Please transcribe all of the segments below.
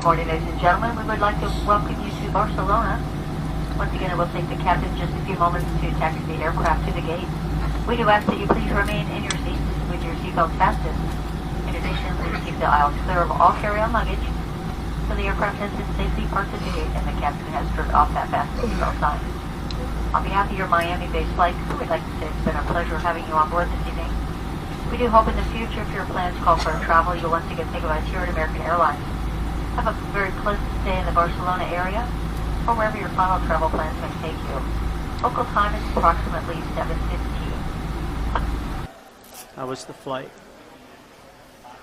morning, ladies and gentlemen. We would like to welcome you to Barcelona. Once again, it will take the captain just a few moments to taxi the aircraft to the gate. We do ask that you please remain in your seats with your seatbelt fastened. In addition, please keep the aisles clear of all carry-on luggage. So the aircraft has been safely parked at the gate and the captain has turned off that fasten seatbelt sign. On behalf of your Miami-based flight, we would like to say it's been a pleasure having you on board this evening. We do hope in the future, if your plans call for travel, you'll once again think of us here at American Airlines. Have a very pleasant stay in the Barcelona area, or wherever your final travel plans may take you. Local time is approximately 7:15. How was the flight? I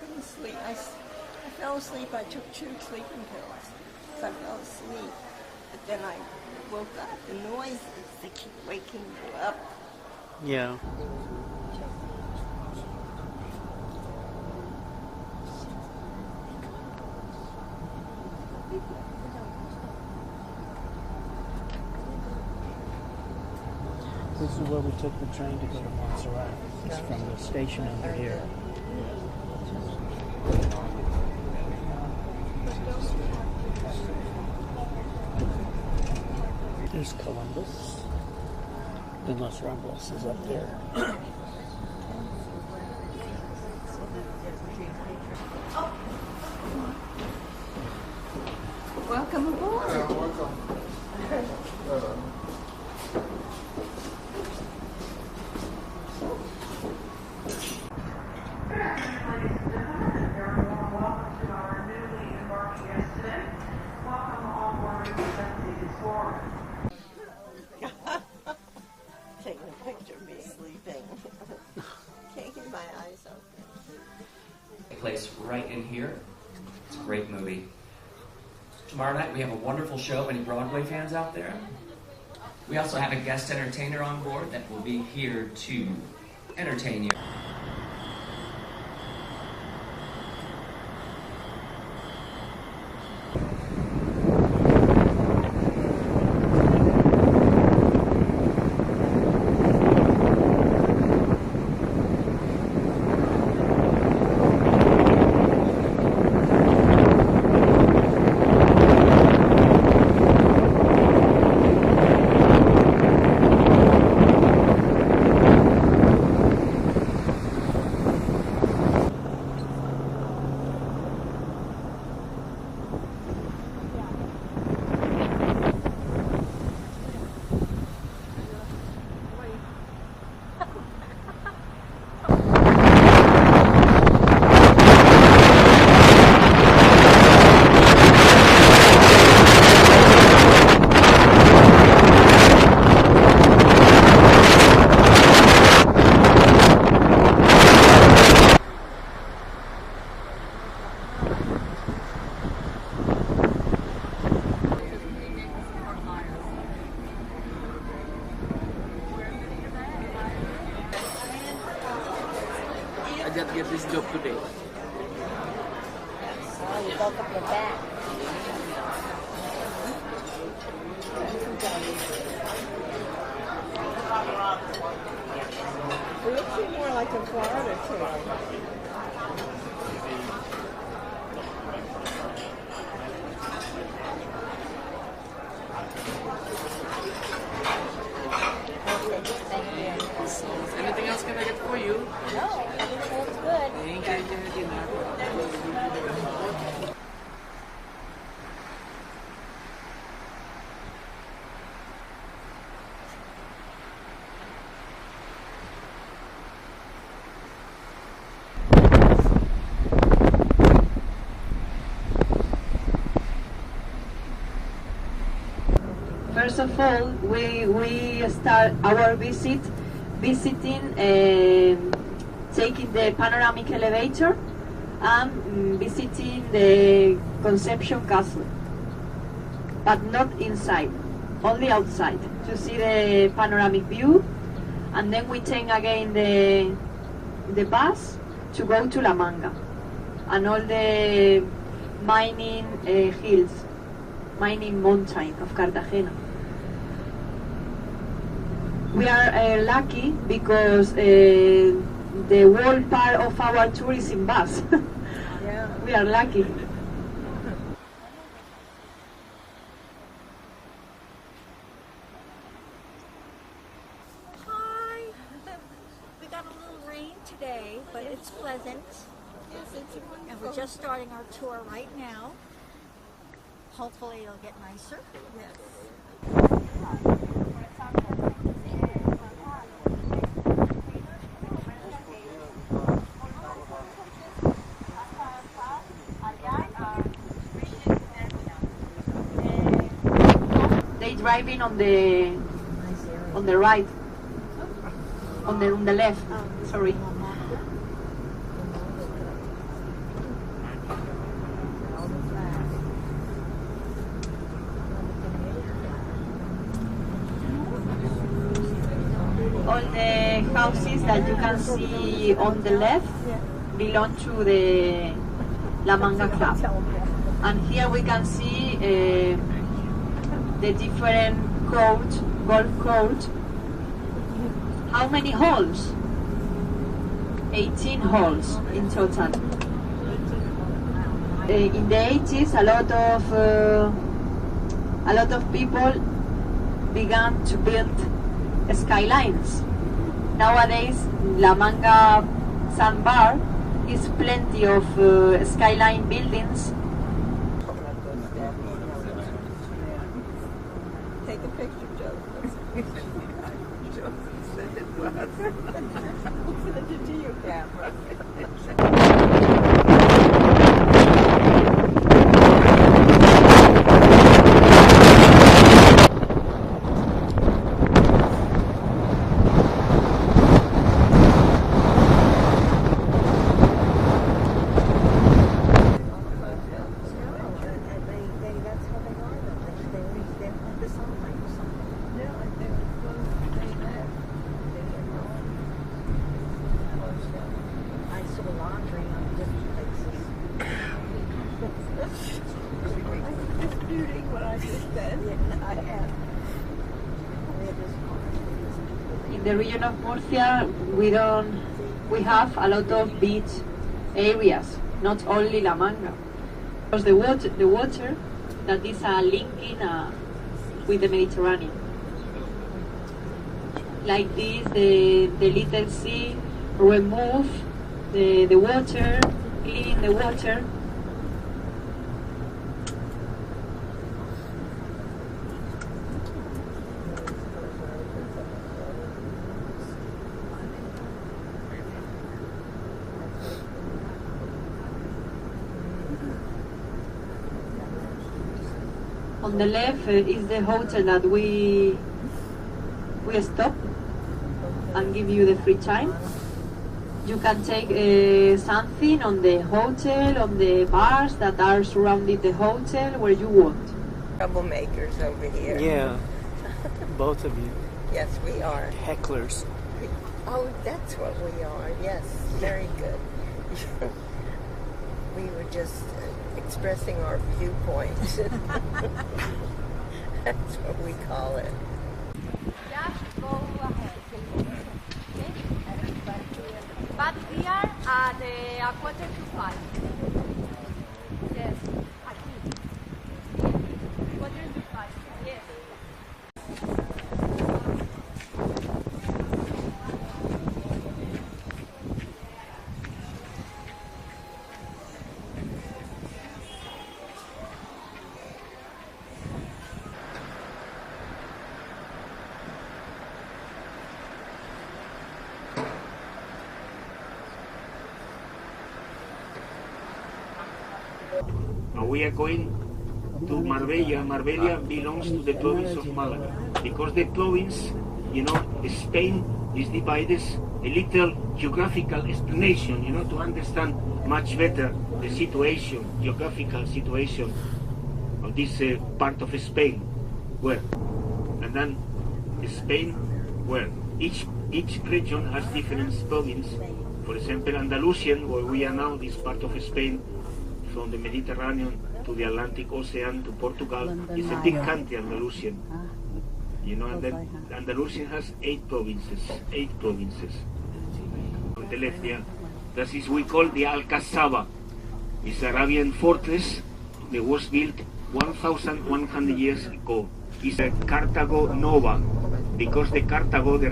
couldn't sleep. I fell asleep. I took 2 sleeping pills. So I fell asleep. But then I woke up. The noises, they keep waking you up. Yeah. This is where we took the train to go to Montserrat. It's from the station over here. There's Columbus. And Los Ramblas is up there. Welcome aboard. Welcome. Taking a picture of me sleeping. Can't get my eyes open. Place right in here. It's a great movie. Tomorrow night we have a wonderful show. Any Broadway fans out there? We also have a guest entertainer on board that will be here to entertain you. I just get this job today. Oh, you woke up your back. It looks more like a Florida trip. Anything else can I get for you? No, everything looks good. Thank you. First of all, we start our visiting taking the panoramic elevator and visiting the Conception Castle, but not inside, only outside to see the panoramic view, and then we take again the bus to go to La Manga and all the mining hills, mining mountain of Cartagena. We are lucky because the whole part of our tour is in bus. Yeah. We are lucky. We're just starting our tour right now. Hopefully it'll get nicer. Yes. They driving on the right, on the left. Sorry. All the houses that you can see on the left belong to the La Manga Club. And here we can see the different golf court. How many holes? 18 holes in total. In the 80s, a lot of people began to build skylines. Nowadays, La Manga Sandbar is plenty of skyline buildings. Take a picture, Joe. Send it to us. Send it to your camera. In the region of Murcia, we have a lot of beach areas, not only La Manga. Because the water that is linking with the Mediterranean. Like this, the little sea remove the water, clean the water. On the left is the hotel that we stop and give you the free time. You can take something on the hotel, on the bars that are surrounding the hotel, where you want. Troublemakers over here. Yeah, both of you. Yes, we are. Hecklers. Oh, that's what we are. Yes, very good. We were just expressing our viewpoint. That's what we call it. Just go ahead. But we are at a 4:45. Yes, aquí. 4:45. Yes. Now we are going to Marbella. Marbella belongs to the province of Malaga. Because the province, Spain is divided, a little geographical explanation, to understand much better the situation, geographical situation of this part of Spain. Where? And then Spain, where? Each region has different provinces. For example, Andalusian, where we are now, this part of Spain, from the Mediterranean to the Atlantic Ocean to Portugal, is a big country, Andalusian. And then Andalusian has 8 provinces. On the left, yeah. That is we call the Alcazaba. It's an Arabian fortress that was built 1,100 years ago. It's a Cartago Nova, because the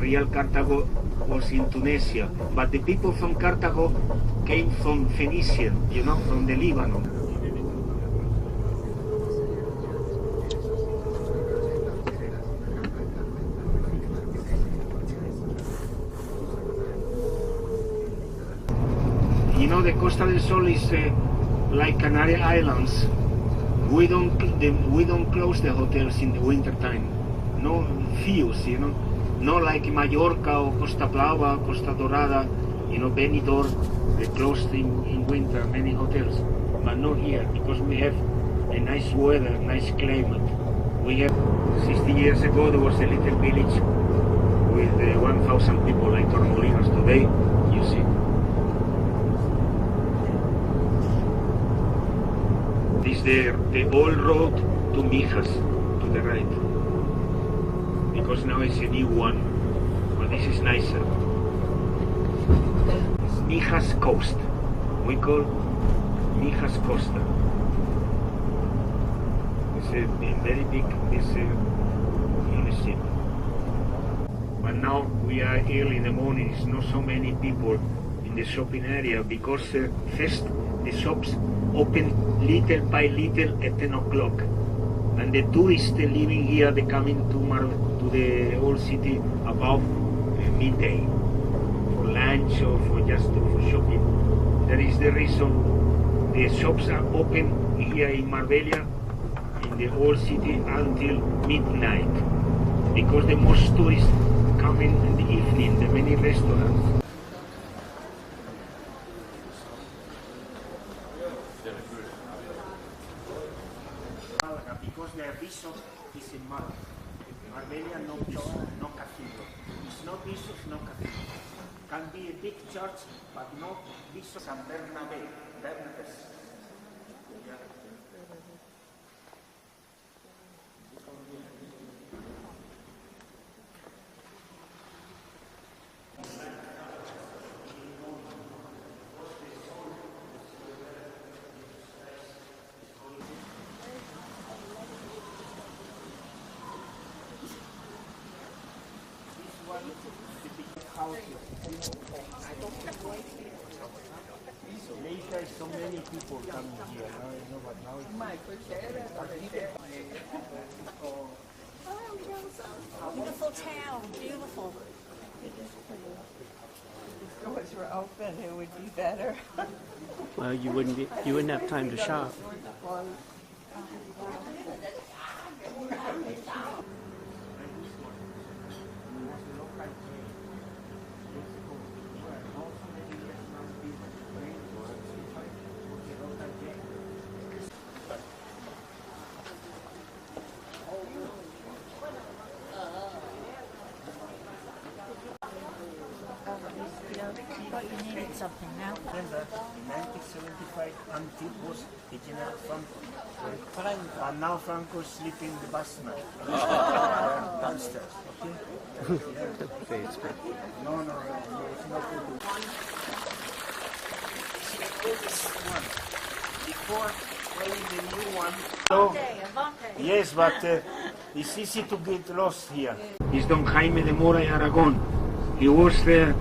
real Cartago was in Tunisia, but the people from Cartago came from Phoenician, from the Lebanon. The Costa del Sol is like Canary Islands. We don't close the hotels in the winter time. No views, not like Mallorca or Costa Brava, Costa Dorada, Benidorm. They closed in winter many hotels, but not here because we have a nice weather, nice climate. We have 60 years ago there was a little village with 1,000 people like Torremolinos. Today, you see. This is the old road to Mijas, to the right. Because now it's a new one, but this is nicer. It's Mijas Coast. We call Mijas Costa. It's a very big municipality. But now we are early in the morning, there's not so many people in the shopping area because first the shops open little by little at 10 o'clock. And the tourists living here, they coming to the old city about midday for lunch or for shopping. That is the reason the shops are open here in Marbella, in the old city, until midnight. Because the most tourists come in the evening, the many restaurants. Because the bishop is in Malaga. Marbella, no bishop, no cathedral. It's no bishop, no cathedral. Can be a big church, but no bishop. San Bernabé, Bernabés. Later, so many people coming here. But now it's Beautiful town, beautiful. If stores were open, it would be better. Well, you wouldn't have time to shop. You needed something now. In 1975, Antip was the General Franco. And now Franco is sleeping in the basement. Downstairs, okay? No, it's not good. Before playing the new one. So, yes, but it's easy to get lost here. It's Don Jaime de Mora y Aragon. He was a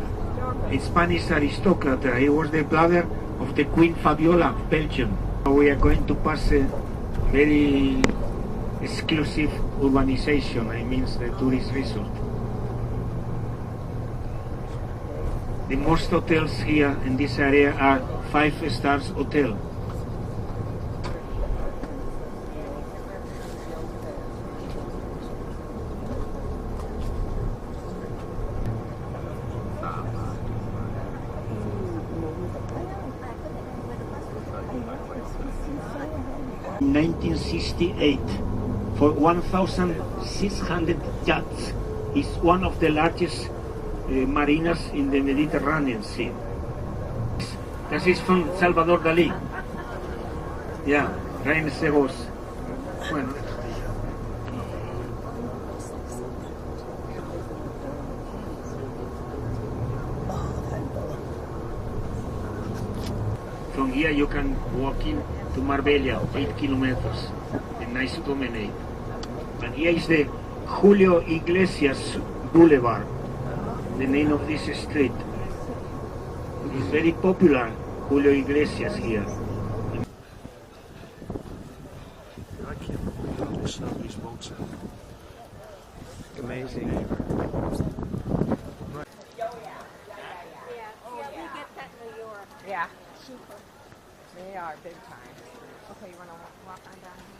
Spanish aristocrat. He was the brother of the Queen Fabiola of Belgium. We are going to pass a very exclusive urbanization, I mean the tourist resort. The most hotels here in this area are 5-star hotels. In 1968, for 1,600 yachts, is one of the largest marinas in the Mediterranean Sea. This is from Salvador Dalí. Yeah, Reina Segos. Bueno. From here you can walk in to Marbella, 8 kilometers, a nice promenade. And here is the Julio Iglesias Boulevard. the name of this street. It is very popular, Julio Iglesias here. I can't believe how much snow these boats have. Amazing. Yeah, we get that in New York. Yeah. They are big time. Okay, you want to walk on down here?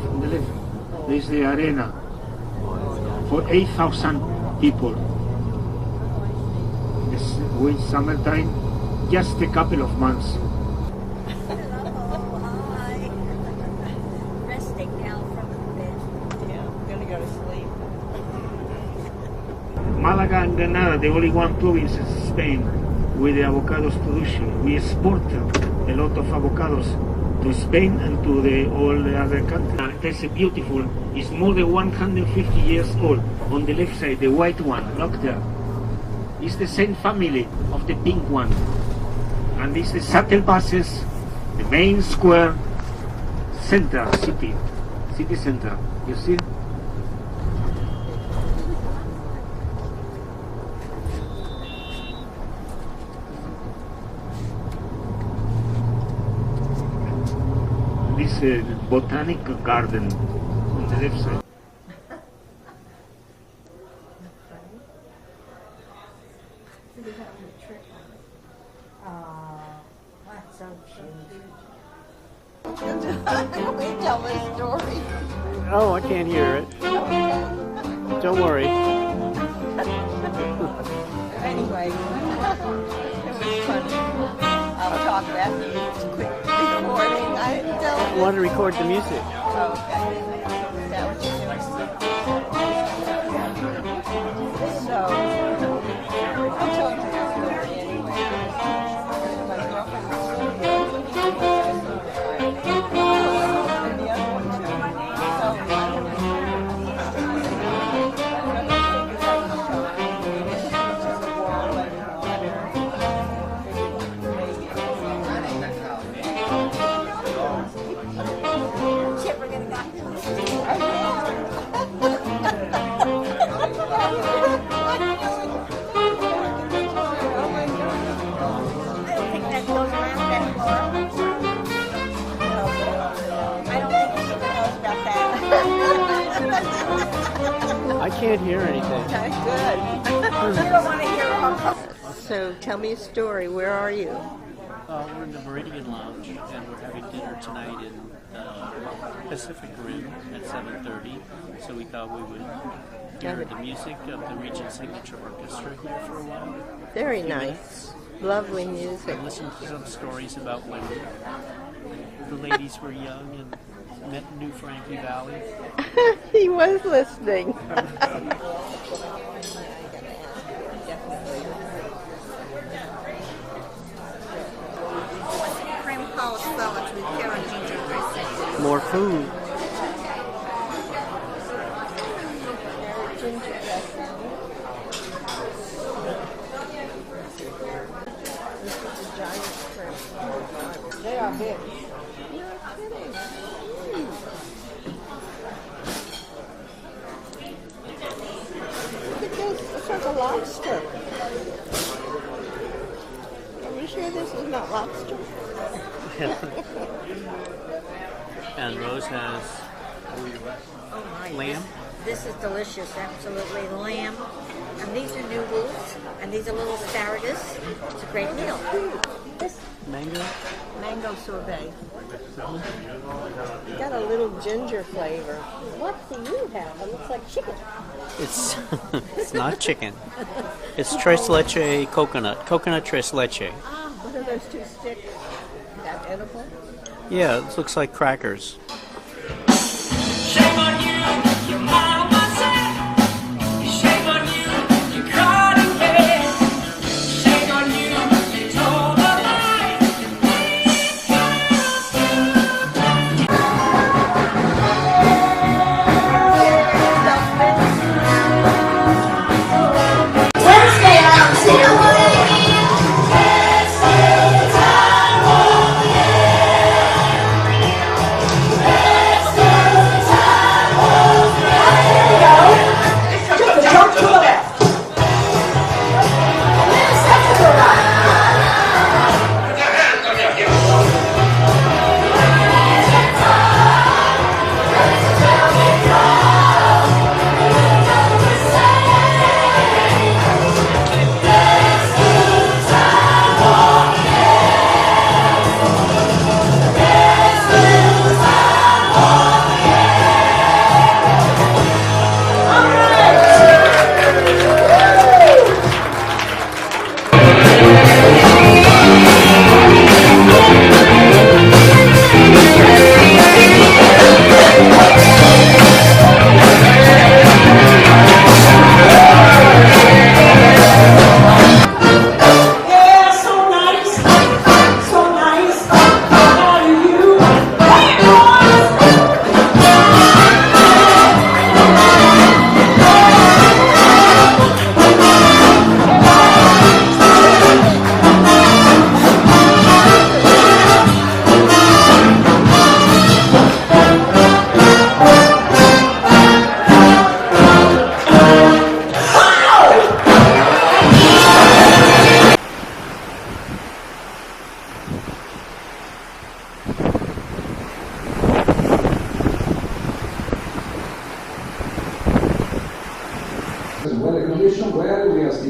On the left, there is the arena for 8,000 people. It's with summertime, just a couple of months. Resting now from the bed. Yeah, I'm going to go to sleep. Malaga and Granada, the only one province in Spain with the avocados production. We export a lot of avocados to Spain and to all the other countries. That's a beautiful, it's more than 150 years old. On the left side, the white one, look there. It's the same family of the pink one. And this is shuttle buses, the main square, center, city center. You see? This botanic garden on the left side. That's so cute. We tell this story. Oh, I can't hear it. Don't worry. Anyway, it was funny. I'll talk about the quick recording. I don't. I want to record the music. Okay. That was so. I told you that story anyway. My girlfriend was so good. And the other one too. So I don't know. Shit, we're gonna go. I don't think that goes around anymore. I don't think anyone knows about that. I can't hear anything. Okay, good. You don't want to hear all. So tell me a story. Where are you? We're in the Meridian Lounge, and we're having dinner tonight in Pacific Rim at 7:30. So we thought we would hear the music of the Regent Signature Orchestra here for a while. Very nice. Lovely music. And listen to some stories about when the ladies were young and met New Frankie Valley. He was listening. Cream cauliflower with carrot ginger dressing. More food. Ginger dressing. This is a giant shrimp. They are big. You're kidding. Look at this. It's like a lobster. Are we sure this is not lobster? And Rose has Oh my, lamb. This is delicious, absolutely. Lamb. And these are noodles. And these are little asparagus. It's a great meal. This Mango. mango sorbet. Got a little ginger flavor. What do you have? It looks like chicken. It's it's not chicken. It's tres leche coconut. Coconut tres leche. Ah, what are those two sticks? That edible? Yeah, it looks like crackers. Shame on you, your mama said. Shame on you, you caught again. Shame on you, you told a lie.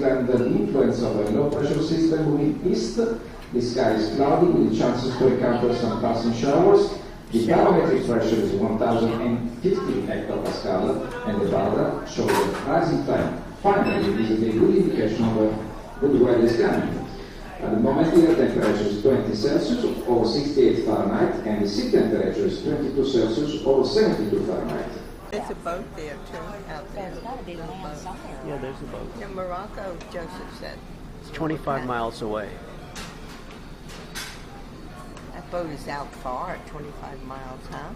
Pacific under the influence of a low pressure system moving east. The sky is cloudy with chances to encounter some passing showers. The barometric pressure is 1050 hectopascal and the barometer shows a rising trend. Finally, this is a good indication of where the weather is coming. At the moment, the air temperature is 20 Celsius or 68 Fahrenheit, and the sea temperature is 22 Celsius or 72 Fahrenheit. There's a boat there too, out there. There's got to be land somewhere. Yeah, there's a boat. In Morocco, Joseph said. It's 25 miles away. That boat is out far, 25 miles, huh?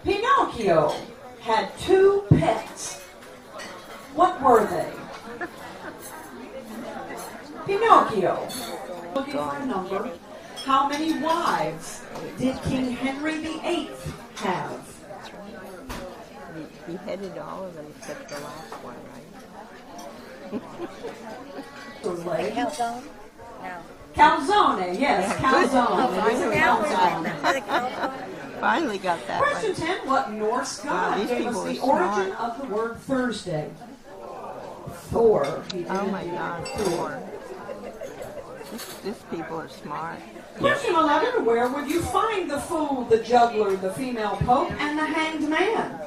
Pinocchio had two pets. What were they? Pinocchio. Looking for a number. How many wives did King Henry VIII have? He headed all of them except the last one, right? Calzone? No. Calzone, yes, calzone. It is a calzone. Finally got that Question one. 10. What Norse god these gave us people the are origin smart. of the word Thursday? Thor. Oh my God, Thor. These people are smart. Question 11. Where would you find the fool, the juggler, the female pope, and the hanged man?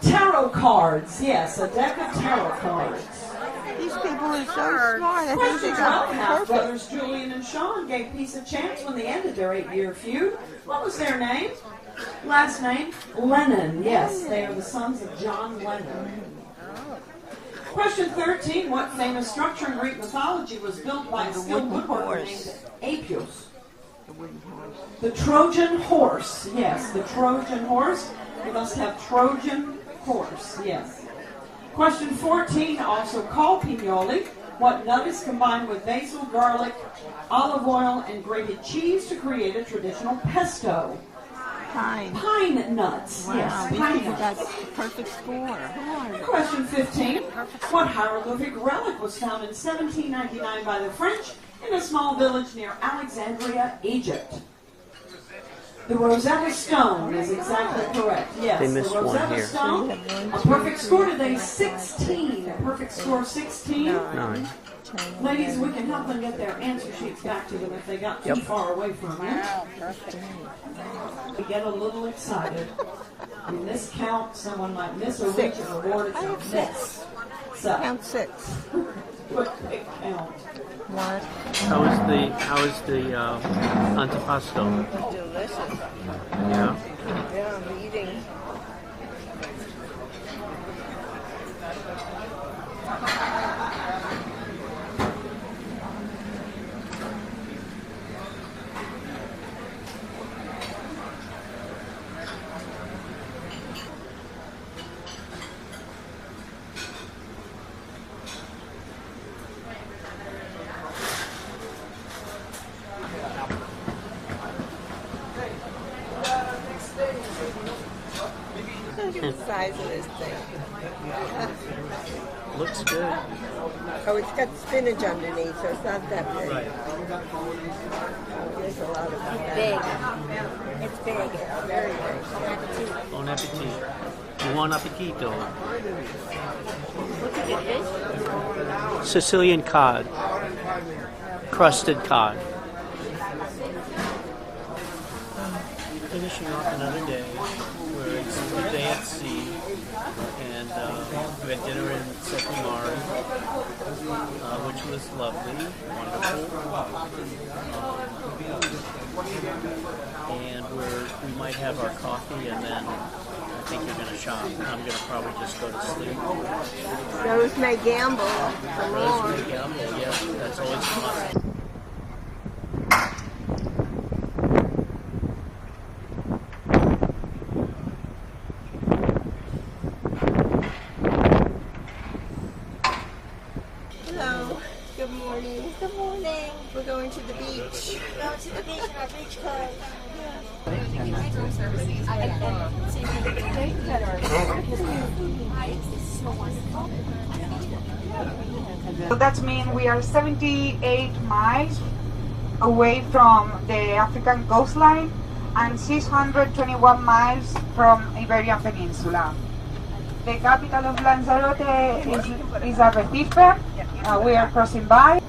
Tarot cards. Yes, a deck of tarot cards. These people are so smart. I think Question they 12. got it Half perfect. brothers Julian and Sean gave peace a chance when they ended their 8-year feud. What was their name? Last name? Lennon. Yes, they are the sons of John Lennon. Question 13. What famous structure in Greek mythology was built by a skilled woodworker named Apios? The wooden horse. The Trojan horse. Yes, the Trojan horse. We must have Trojan horse. Yes. Question 14. Also called pignoli. What nut is combined with basil, garlic, olive oil, and grated cheese to create a traditional pesto? Pine. Pine nuts. Wow, Yes, these pine people nuts. got perfect score. Question 15. What hieroglyphic relic was found in 1799 by the French in a small village near Alexandria, Egypt? The Rosetta Stone is exactly correct. Yes, They missed the one Rosetta here. Stone. A perfect score today, 16. A perfect score, 16. 9. Ladies, we can help them get their answer sheets back to them if they got too Yep. far away from you. Wow, perfect. We get a little excited. In this count, someone might miss or reach an award. It's a miss. So, Count 6. quick count. One. How is the antipasto? Delicious. Yeah. Yeah, I'm eating. the size of this thing. Looks good. Oh, it's got spinach underneath, so it's not that big. Right. There's a lot of Big. It's big. It's very big. Bon appetit. Buon appetito. What did you fish? Sicilian cod. Crusted cod. Finishing off another day. It's a day at sea. And we had dinner in Setimari, which was lovely, wonderful. And we might have our coffee, and then I think you're going to shop. I'm going to probably just go to sleep. Rose may gamble some Rose more. may gamble, yeah, that's always possible. Hello. Good morning. Good morning. We're going to the beach. Go to the beach in our beach clothes. So that means we are 78 miles away from the African coastline and 621 miles from Iberian Peninsula. The capital of Lanzarote is Arrecife. We are crossing by.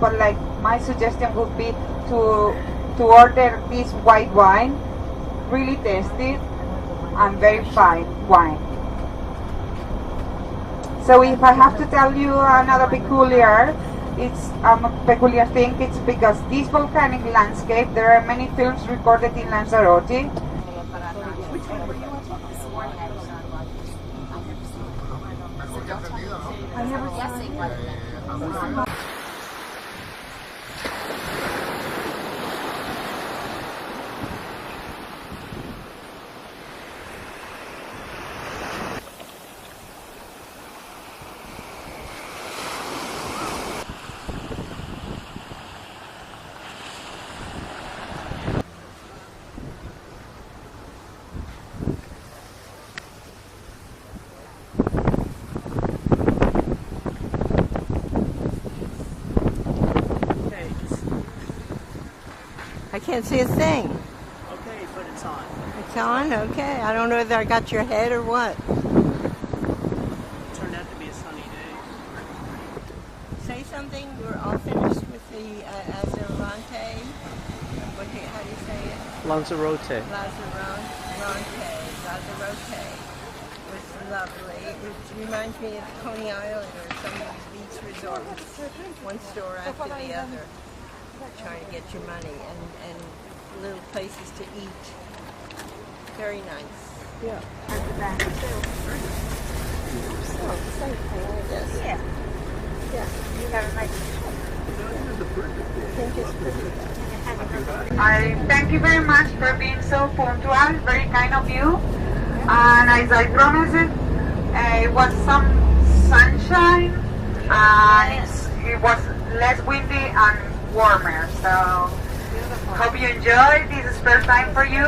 But like my suggestion would be to order this white wine, really tasty and very fine wine. So if I have to tell you another peculiar thing, it's because this volcanic landscape, there are many films recorded in Lanzarote. I never saw it. I can't see a thing. Okay, but it's on. It's on? Okay. I don't know whether I got your head or what. It turned out to be a sunny day. Say something. We're all finished with the Lanzarote. How do you say it? Lanzarote. Lanzarote was lovely. It reminds me of Coney Island or some of these beach resorts. One store after the other. Trying to get your money and little places to eat. Very nice. Yeah. Yes. Yeah. Yeah. You have a nice. I thank you very much for being so punctual, very kind of you. And as I promised, it was some sunshine and it was less windy and warmer. So hope you enjoyed this spare time for you.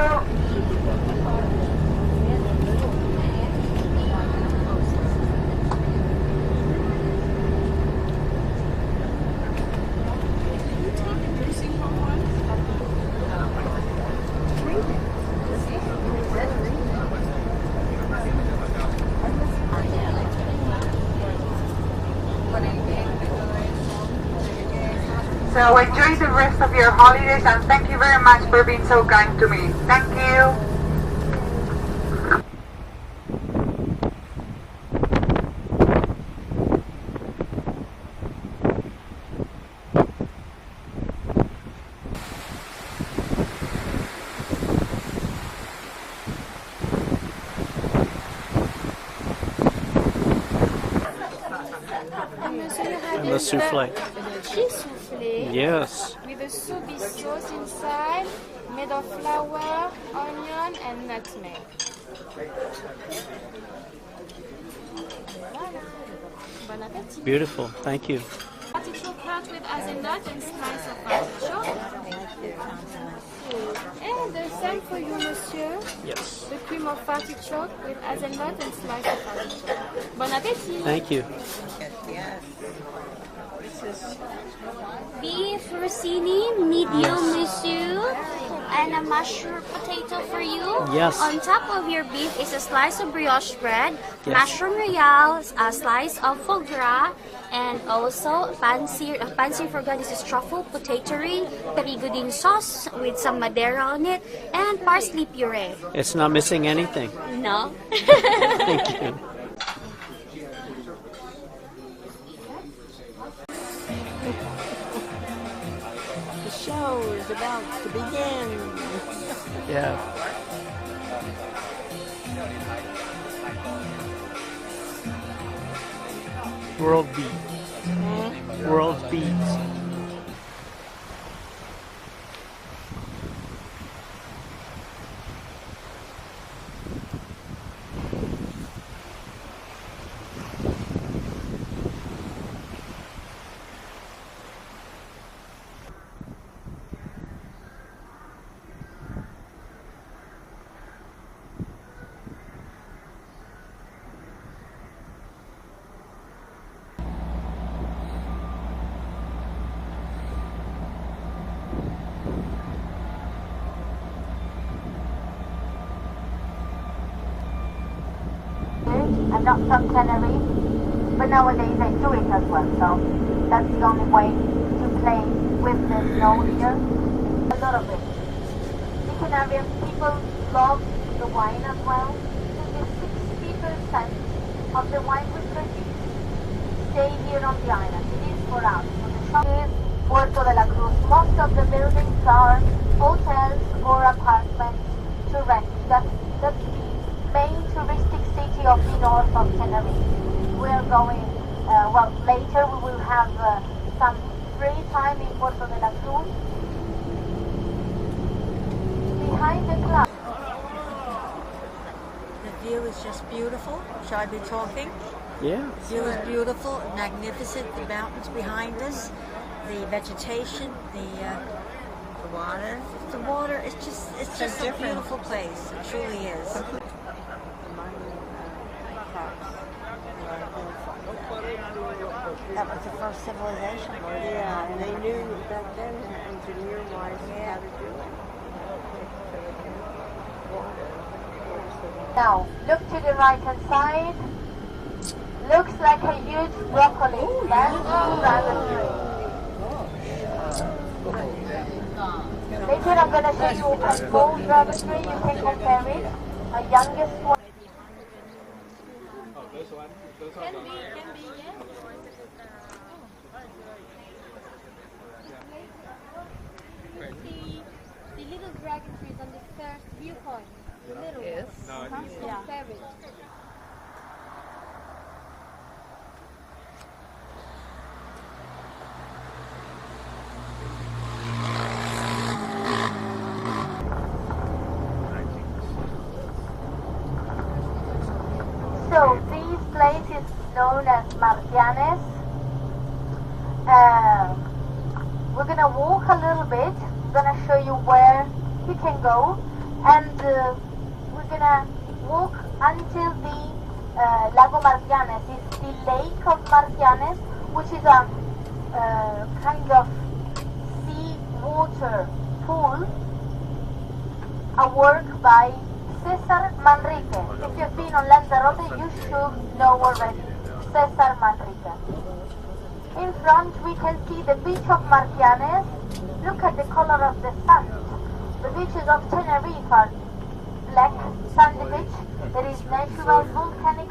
So enjoy the rest of your holidays and thank you very much for being so kind to me. Thank you. And the souffle. sushi soufflé. Yes. With a soupy sauce inside, made of flour, onion, and nutmeg. Voilà. Bon appétit. Beautiful. Thank you. Artichoke heart with hazelnut and slice of artichoke. And the same for you, monsieur. Yes. The cream of artichoke with hazelnut and slice of artichoke. Bon appétit. Thank you. Yes. This is Beef rossini, medium, monsieur, and a mashed potato for you. Yes. On top of your beef is a slice of brioche bread, Yes. mushroom royale, a slice of foie gras, and also pansir foie gras. This is truffle potaterie, perigudin sauce with some madeira on it, and parsley puree. It's not missing anything. No. Thank you. the show is about to begin. Yeah. World beat. World beats. I'm not from Tenerife, but nowadays I do it as well, so that's the only way to play with the snow here. A lot of it. The Canarian people love the wine as well. 60% of the wine we produce stay here on the island. It is for us. So the shop is Puerto de la Cruz. Most of the buildings are hotels or apartments to rent. That's the main touristic city of the north of Tenerife. We're going, well, later we will have some free time in Puerto de la Cruz. Behind the club. The view is just beautiful. Shall I be talking? Yeah. The view is beautiful, magnificent. The mountains behind us, the vegetation, the water. The water is just a beautiful place. It truly is. That was the first civilization. yeah, and they knew back then, engineer-wise, how to do it. Now, look to the right hand side. Looks like a huge broccoli. That's dragon tree. Later I'm going to show you a full dragon tree. You can compare it. A youngest one. The little dragon tree is on the first viewpoint. The little Yes. one. Yeah. Compare it. So this place is known as Marcianes. We're gonna walk a little bit. I'm gonna show you where you can go, and we're gonna walk until the Lago Marcianes. It's the Lake of Marcianes, which is a kind of sea water pool, a work by Cesar Manrique. If you've been on Lanzarote, you should know already Cesar Manrique. In front, we can see the beach of Marcianes. Look at the color of the sand. The beaches of Tenerife are black sandy beach. There is natural volcanic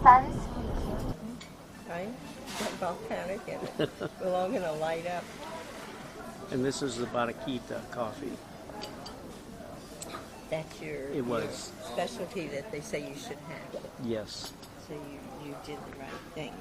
sand. Right? Volcanic in it. We're all going to light up. And this is the Barraquita coffee. That's your It was. specialty that they say you should have. Yes. So you did the right thing.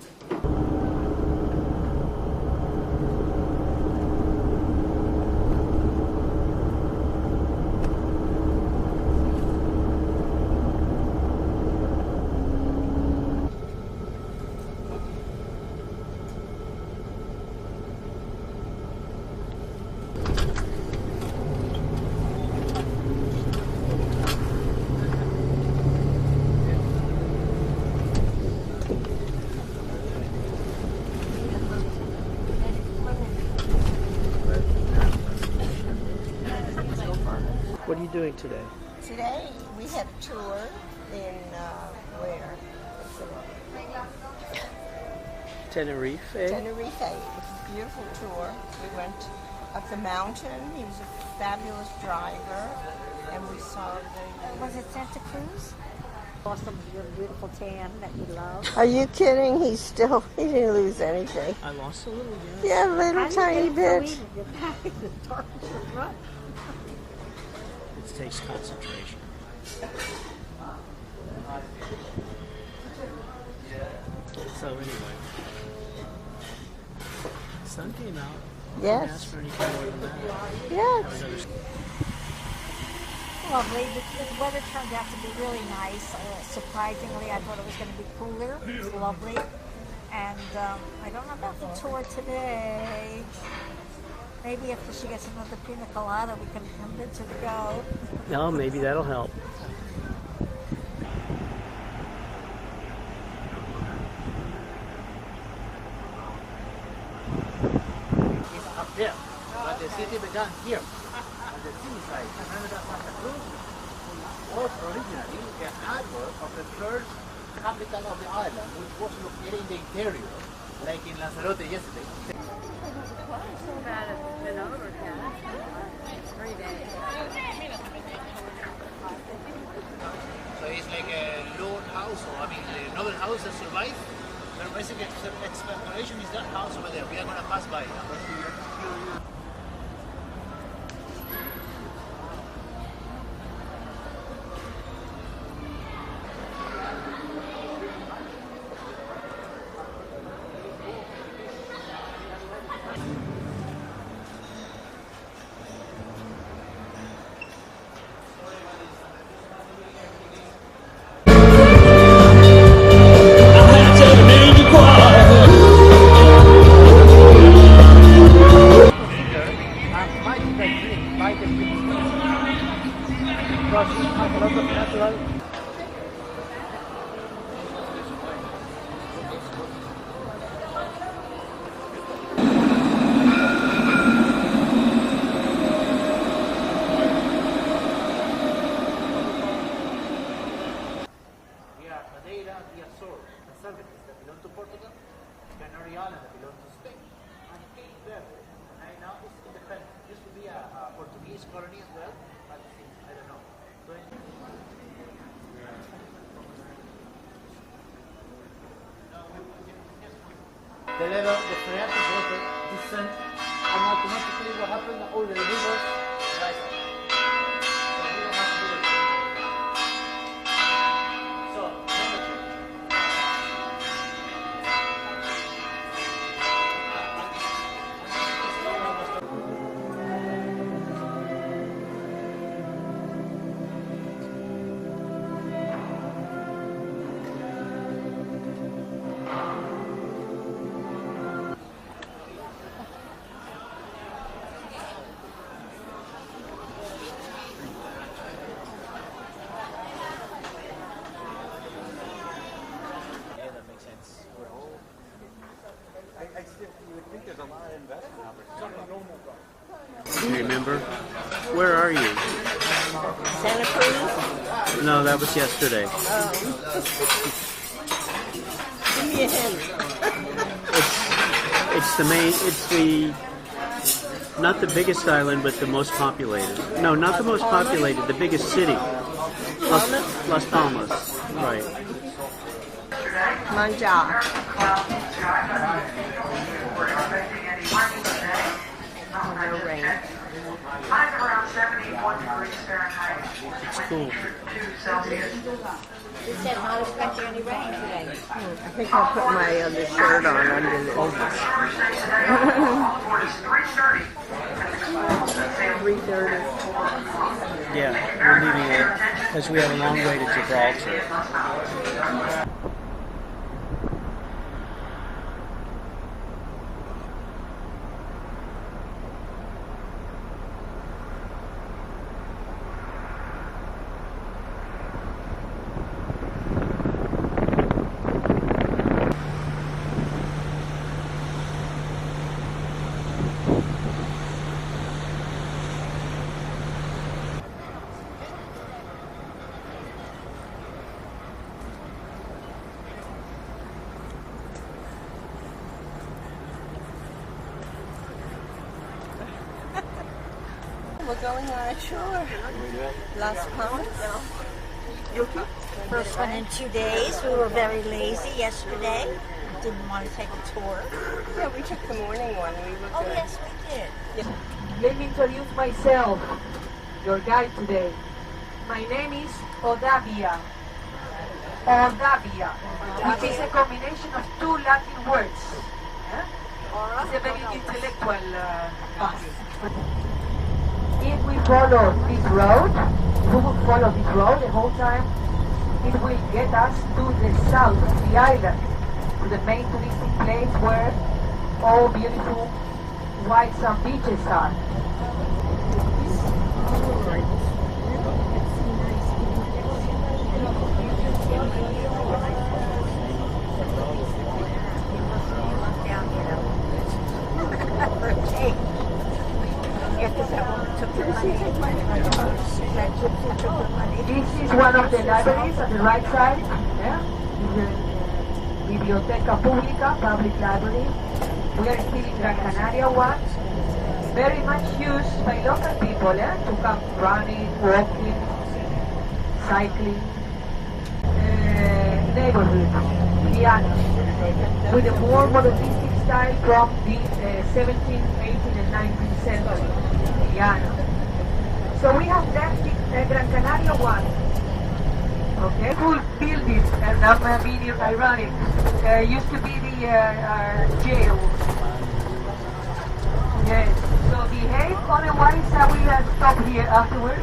you doing today? Today we had a tour in where? Tenerife. Eh? Tenerife. It was a beautiful tour. We went up the mountain. He was a fabulous driver, and we saw the. Was it Santa Cruz? Lost some beautiful tan that you love. Are you kidding? He didn't lose anything. I lost a little, Yeah, a little tiny bit. It takes concentration. So anyway, sun came out. Yes. Didn't ask for anything more than that. Yes. Have another- Lovely. The weather turned out to be really nice. Surprisingly, I thought it was going to be cooler. It was lovely. And I don't know about the tour today. Maybe after she gets another pina colada, we can convince her to go. No, maybe that'll help. It's up there, but the city began here, on the seaside. Remember that Santa Cruz was originally the harbor of the first capital of the island, which was located in the interior, like in Lanzarote yesterday. So it's like a lone house, or I mean, the noble house that survived. But basically, exploration is that house over there. We are going to pass by. The level, the phreatic water descend, and automatically what happens, all the rivers rise up. So we don't have to do it. So, number 2. Remember? Where are you? Santa Cruz? No, that was yesterday. Give me a hint. It's the not the biggest island, but the most populated. No, not the most populated, the biggest city. Las Palmas. Right. Manja. No rain. Around 71 degrees Fahrenheit. It's cool. She said not expecting any rain today. I think I'll put my other shirt on under this. 3:30. Yeah, we're leaving it because we have a long way to Gibraltar. we're going on a tour. Las Palmas. First one in 2 days. We were very lazy yesterday. Didn't want to take a tour. Yeah, we took the morning one. We were Oh, good. yes, we did. Let me introduce myself, your guide today. My name is Odavia. Odavia, which is a combination of two Latin words. It's a very intellectual bus. If we follow this road, we will follow this road the whole time, it will get us to the south of the island, to the main touristic place where all beautiful white sand beaches are. This is one of the libraries at the right side. Yeah? Biblioteca Pública, public library. We are still in Gran Canaria one. Very much used by local people to come running, walking, cycling. Neighborhood, Viana, with a more modernistic style from the 17th, 18th and 19th century. Viana. So we have left Gran Canaria one. Okay, cool building, and I'm being ironic. Used to be the jail. Yes. So behave, otherwise I will stop here afterwards.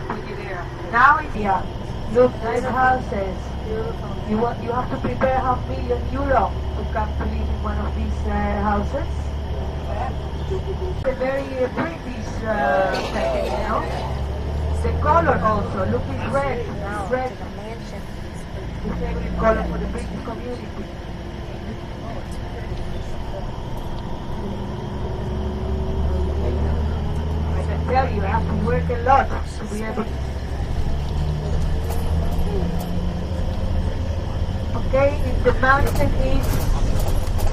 Put you there. Now it's here. Look, nice houses. You have to prepare €500,000 to come to live in one of these houses. A very British setting, you know. The color also, look, it's red. It's red. The favorite color for the British community. I can tell you, I have to work a lot to be able to. Okay, if the mountain is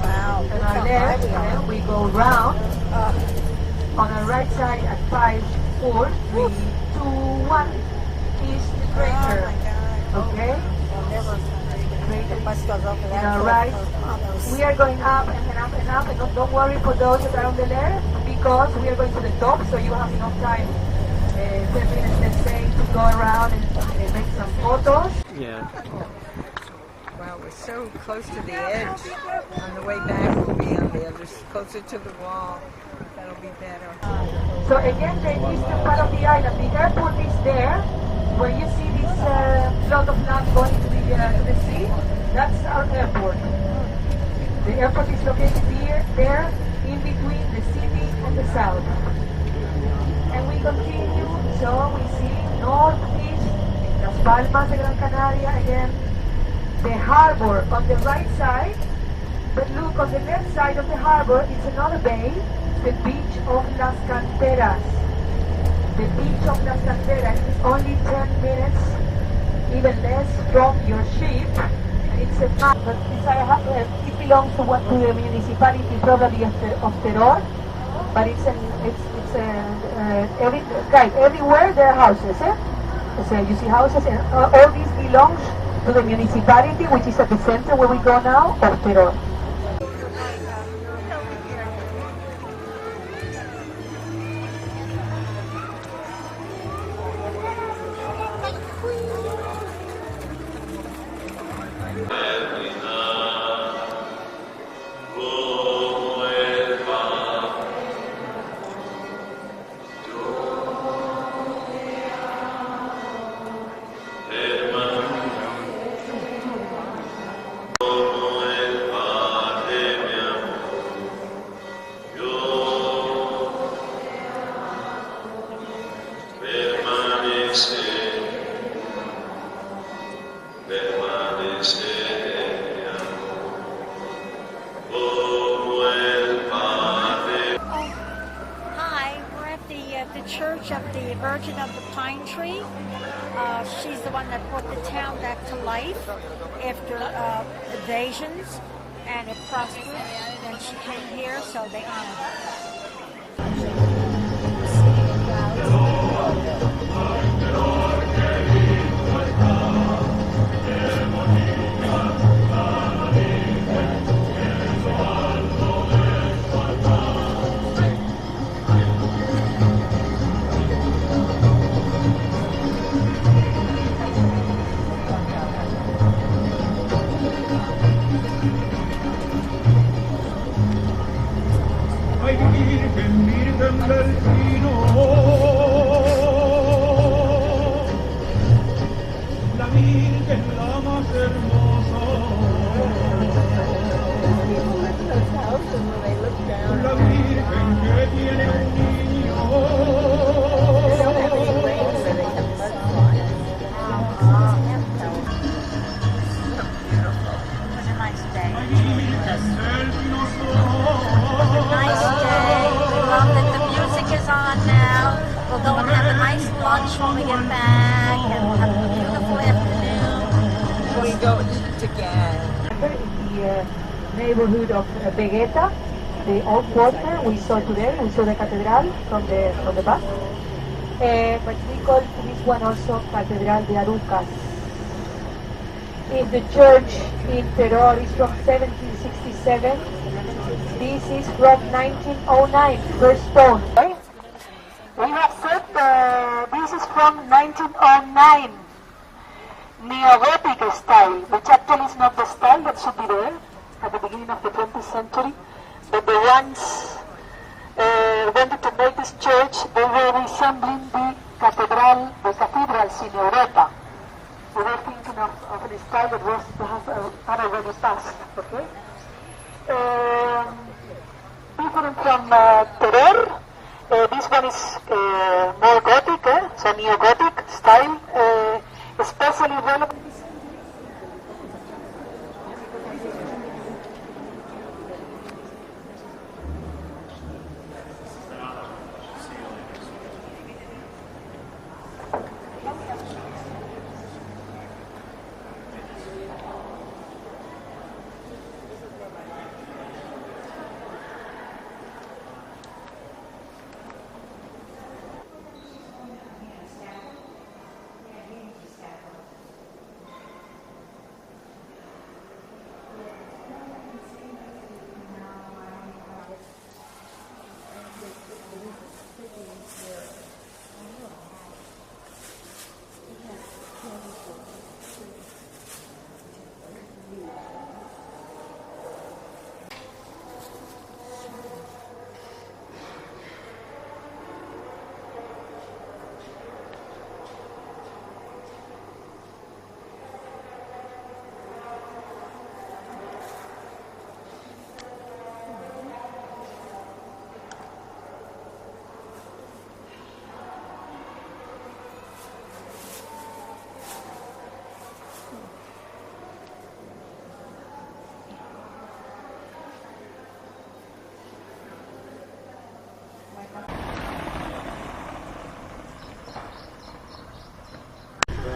on our left, then we go round. On our right side at 5, 4, 3, 2, 1 is the crater. Okay? On our right, we are going up and up and up, and don't worry for those that are on the left, because we are going to the top, so you have enough time, 10 minutes let's say, to go around and make some photos. Yeah. Wow, we're so close to the edge. On the way back, we'll be on the other, closer to the wall. That'll be better. So again, the eastern part of the island, the airport is there, where you see this plot of land going to the sea. That's our airport. The airport is located there, in between the city and the south. And we continue, so we see northeast, Las Palmas de Gran Canaria again. The harbor on the right side, but look, on the left side of the harbor is another bay, the beach of Las Canteras. The beach of Las Canteras is only 10 minutes, even less, from your ship. It's a map, but it belongs to the municipality, probably of Teror, but everywhere there are houses. So you see houses, and all these belongs to the municipality, which is at the center where we go now, of Teror. Church of the Virgin of the Pine Tree. She's the one that brought the town back to life after invasions, and it prospered. Then she came here, so they honored her. Virgen la más hermosa. La Virgen que tiene un niño. We'll go and have a nice lunch when we get back and have a beautiful afternoon. We go eat again. In the neighborhood of Vegeta, the old quarter we saw today. We saw the cathedral from the bus. But we call this one also Catedral de Arucas. If the church in Teror is from 1767, this is from 1909, first stone. Right? We have said this is from 1909, Neo-Gothic style, which actually is not the style that should be there at the beginning of the 20th century, but the ones wanted to make this church, they were resembling the cathedrals in Europa. We were thinking of a style that was had already passed, okay? Different from Teror. This one is more Gothic, so Neo-Gothic style, especially relevant.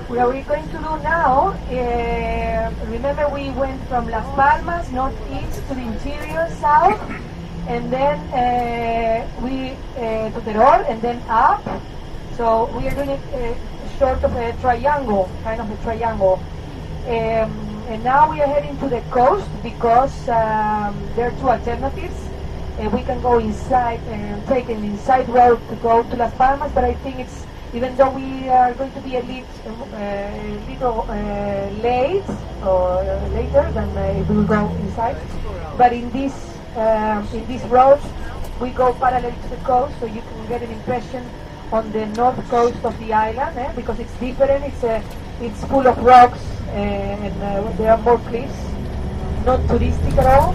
What are we going to do now? Remember we went from Las Palmas, northeast to the interior, south, and then we to Teror, and then up. So we are doing it short of a triangle, kind of a triangle. And now we are heading to the coast because there are two alternatives. We can go inside and take an inside road to go to Las Palmas, but I think it's, even though we are going to be a little late or later than if we will go inside, but in this road we go parallel to the coast, so you can get an impression on the north coast of the island, because it's different. It's full of rocks and there are more cliffs, not touristic at all.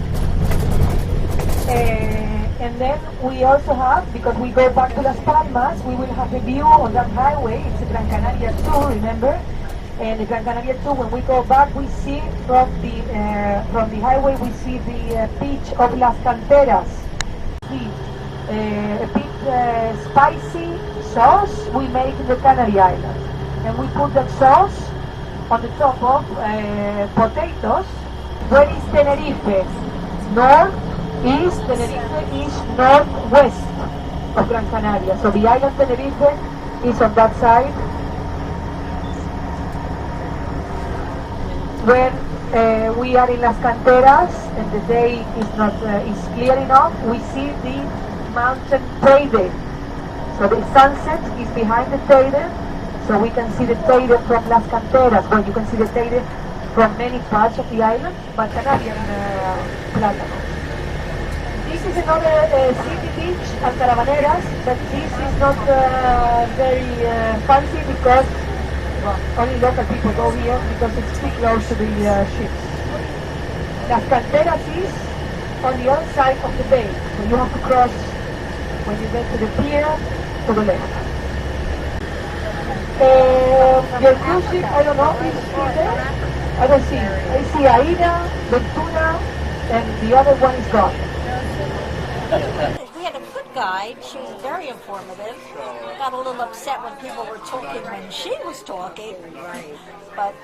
And then we also have, because we go back to Las Palmas, we will have a view on that highway. It's the Gran Canaria 2, remember? And the Gran Canaria 2, when we go back, we see from the highway, we see the beach of Las Canteras. A bit spicy sauce we make in the Canary Islands. And we put that sauce on the top of potatoes. Where is Tenerife? North, east, Tenerife is northwest of Gran Canaria. So the island Tenerife is on that side. When we are in Las Canteras and the day is clear enough, we see the mountain Teide. So the sunset is behind the Teide, so we can see the Teide from Las Canteras. Well, you can see the Teide from many parts of the island, but Canarian Plátano. This is another city beach, Alcaravaneras, but this is not very fancy because only local people go here because it's too close to the ships. Las Canteras is on the other side of the bay, so you have to cross when you get to the pier to the left. Your cruise ship, I don't know, is still there? I don't see. I see Aida, Ventura, and the other one is gone. We had a good guide. She was very informative. Got a little upset when people were talking when she was talking. But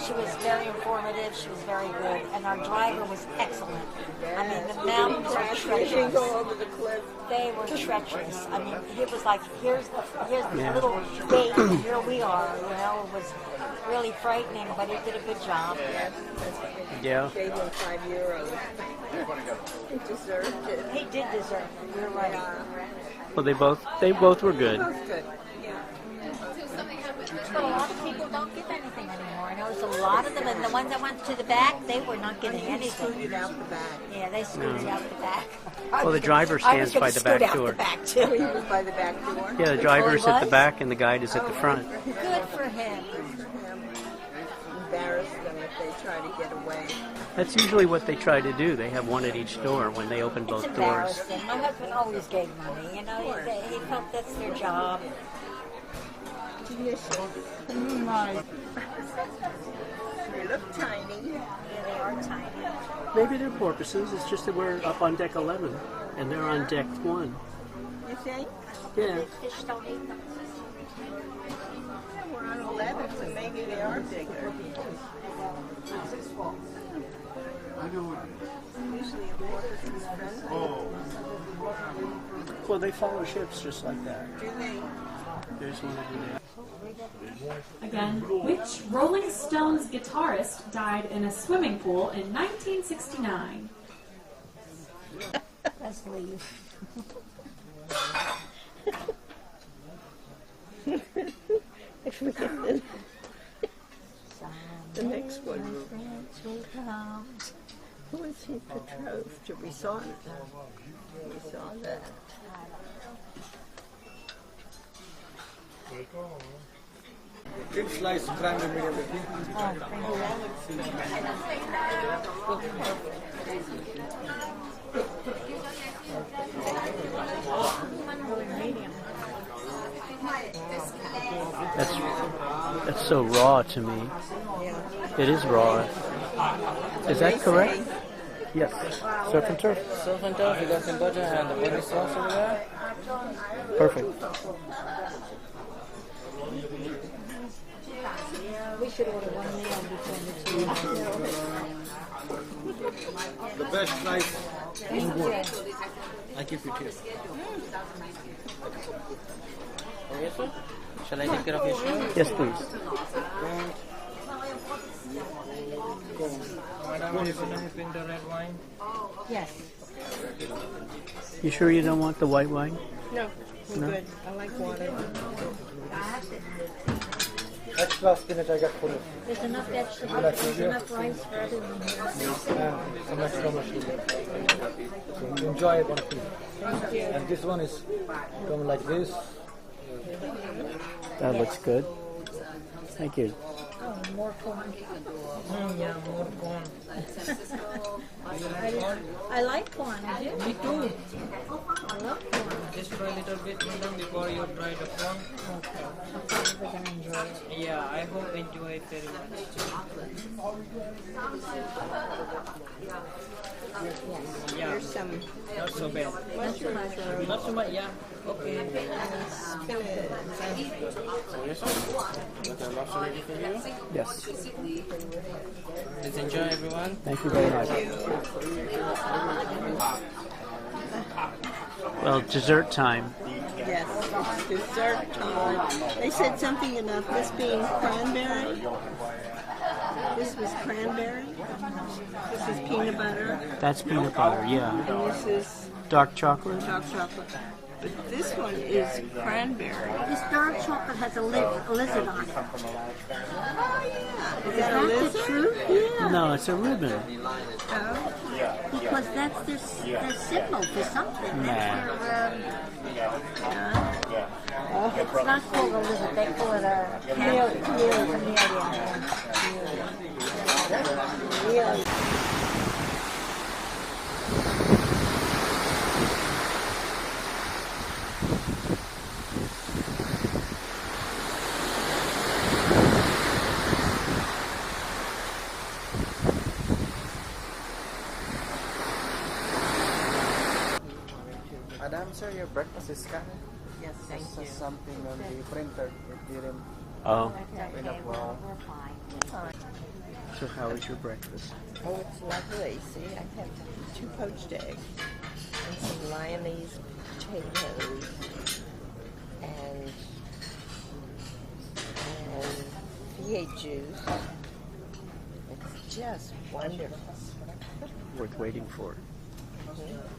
she was very informative. She was very good. And our driver was excellent. I mean, the mountains were treacherous. They were treacherous. I mean, it was like, here's the little gate, and here we are. You know, it was really frightening, but he did a good job. Yeah. Gave him €5. He deserved it. He did deserve it. You're right. Well, they both were good. But a lot of people don't give anything anymore. I noticed a lot of them, and the ones that went to the back, they were not getting anything. Scooted out the back. Yeah, they scooted out the back. Well, the driver stands by the back door. He was by the back door. Yeah, the driver's at the back and the guide is at the front. Good for him. Embarrass them if they try to get away. That's usually what they try to do. They have one at each door when they open both It's doors. embarrassing. My husband always gave money. You know, he felt that's their job. Delicious. They look tiny. Yeah, they are tiny. Maybe they're porpoises. It's just that we're up on deck 11 and they're on deck 1. You think? Yeah. Fish don't eat them. We're on 11, so maybe they are bigger. Usually a porpoise is friendly. Well, they follow ships just like that. Do they? There's one over there. Again, which Rolling Stones guitarist died in a swimming pool in 1969? Let's leave. If we get the next one. Who is he betrothed to? We saw that. Thin slice cranberry medium with That's so raw to me. It is raw. Is that correct? Yes. Surf and turf. Surf and turf, you got some butter and the butter sauce over there. Perfect. We should order one meal between the two. The best slice in the world. I keep it here. Okay, sir? Shall I take care of your shoe? Yes, please. Madam, if you know in the red wine? Yes. You sure you don't want the white wine? No, I'm No? good. I like water. Extra spinach I got for you. There's enough vegetables. There's enough rice for everyone here. Some extra mushroom. So enjoy one of these. Thank you. And this one is come like this. That looks good. Thank you. Oh, more corn. Yeah, more corn. I like corn. I do. Me too. I love corn. Just try a little bit, madam, before you try the corn. Okay. I'm probably going to enjoy it. Yeah, I hope you enjoy it very much. Yes. Yeah, Here's some not so bad. mushroom. Not so much, yeah. Okay. Spinach. Yes, sir. Got the lobster ready for you? Yes. Let's enjoy, everyone. Thank you very much. Well, dessert time. Yes, it's dessert time. They said something about this being cranberry. This was cranberry. This is peanut butter. That's peanut butter, yeah. And this is Dark chocolate? dark chocolate. But this one is cranberry. This dark chocolate has a lizard on it. Oh, yeah. Is that a the lizard? truth? Yeah. No, it's a ribbon. Oh. Because that's their symbol for something. Nah. That's their, It's not called Elizabeth, they call it a Camellia. Madam, sir, your breakfast is coming. Yes, thank you. Something on the printer. It didn't. Oh. Print up well. So how was your breakfast? Oh, it's lovely. See, I have 2 poached eggs and some Lyonese potatoes and V8 juice. It's just wonderful. Worth waiting for.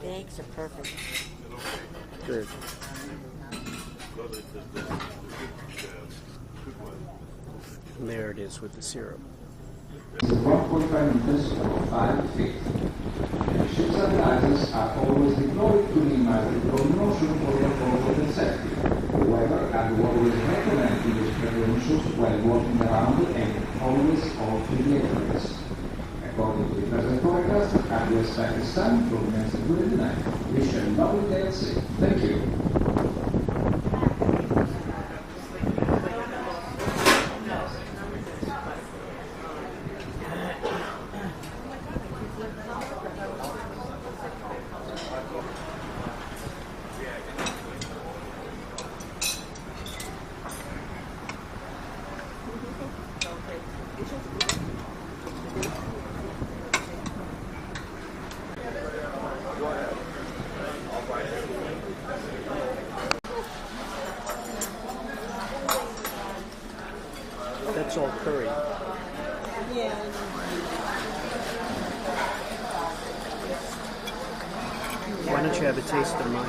The eggs are perfect. Good. And there it is with the syrup. The 1.5 meters or 5 feet. The ship's advisors are always deployed to minimize the promotion for the comfort and safety. However, I would always recommend to use precautions while walking around and always all to the entrance. According to the present forecast, I will expect the sun for the next good night. We shall not be there safe. Thank you. That's all curry. Yeah. Why don't you have a taste of mine?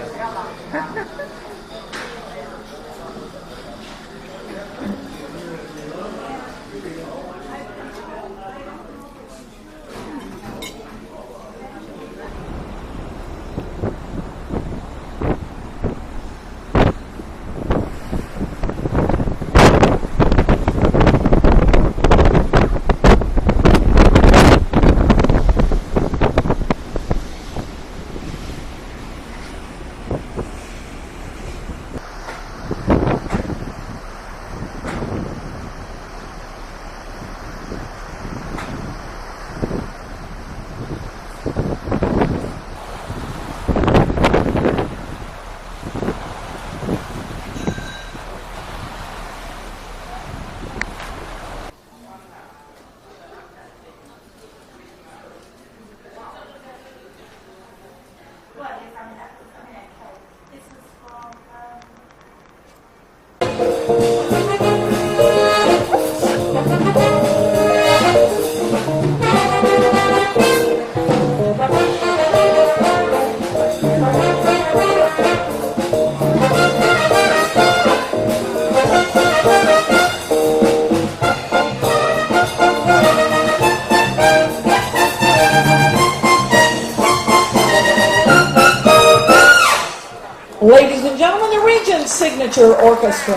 Ladies and gentlemen, the Regent Signature Orchestra.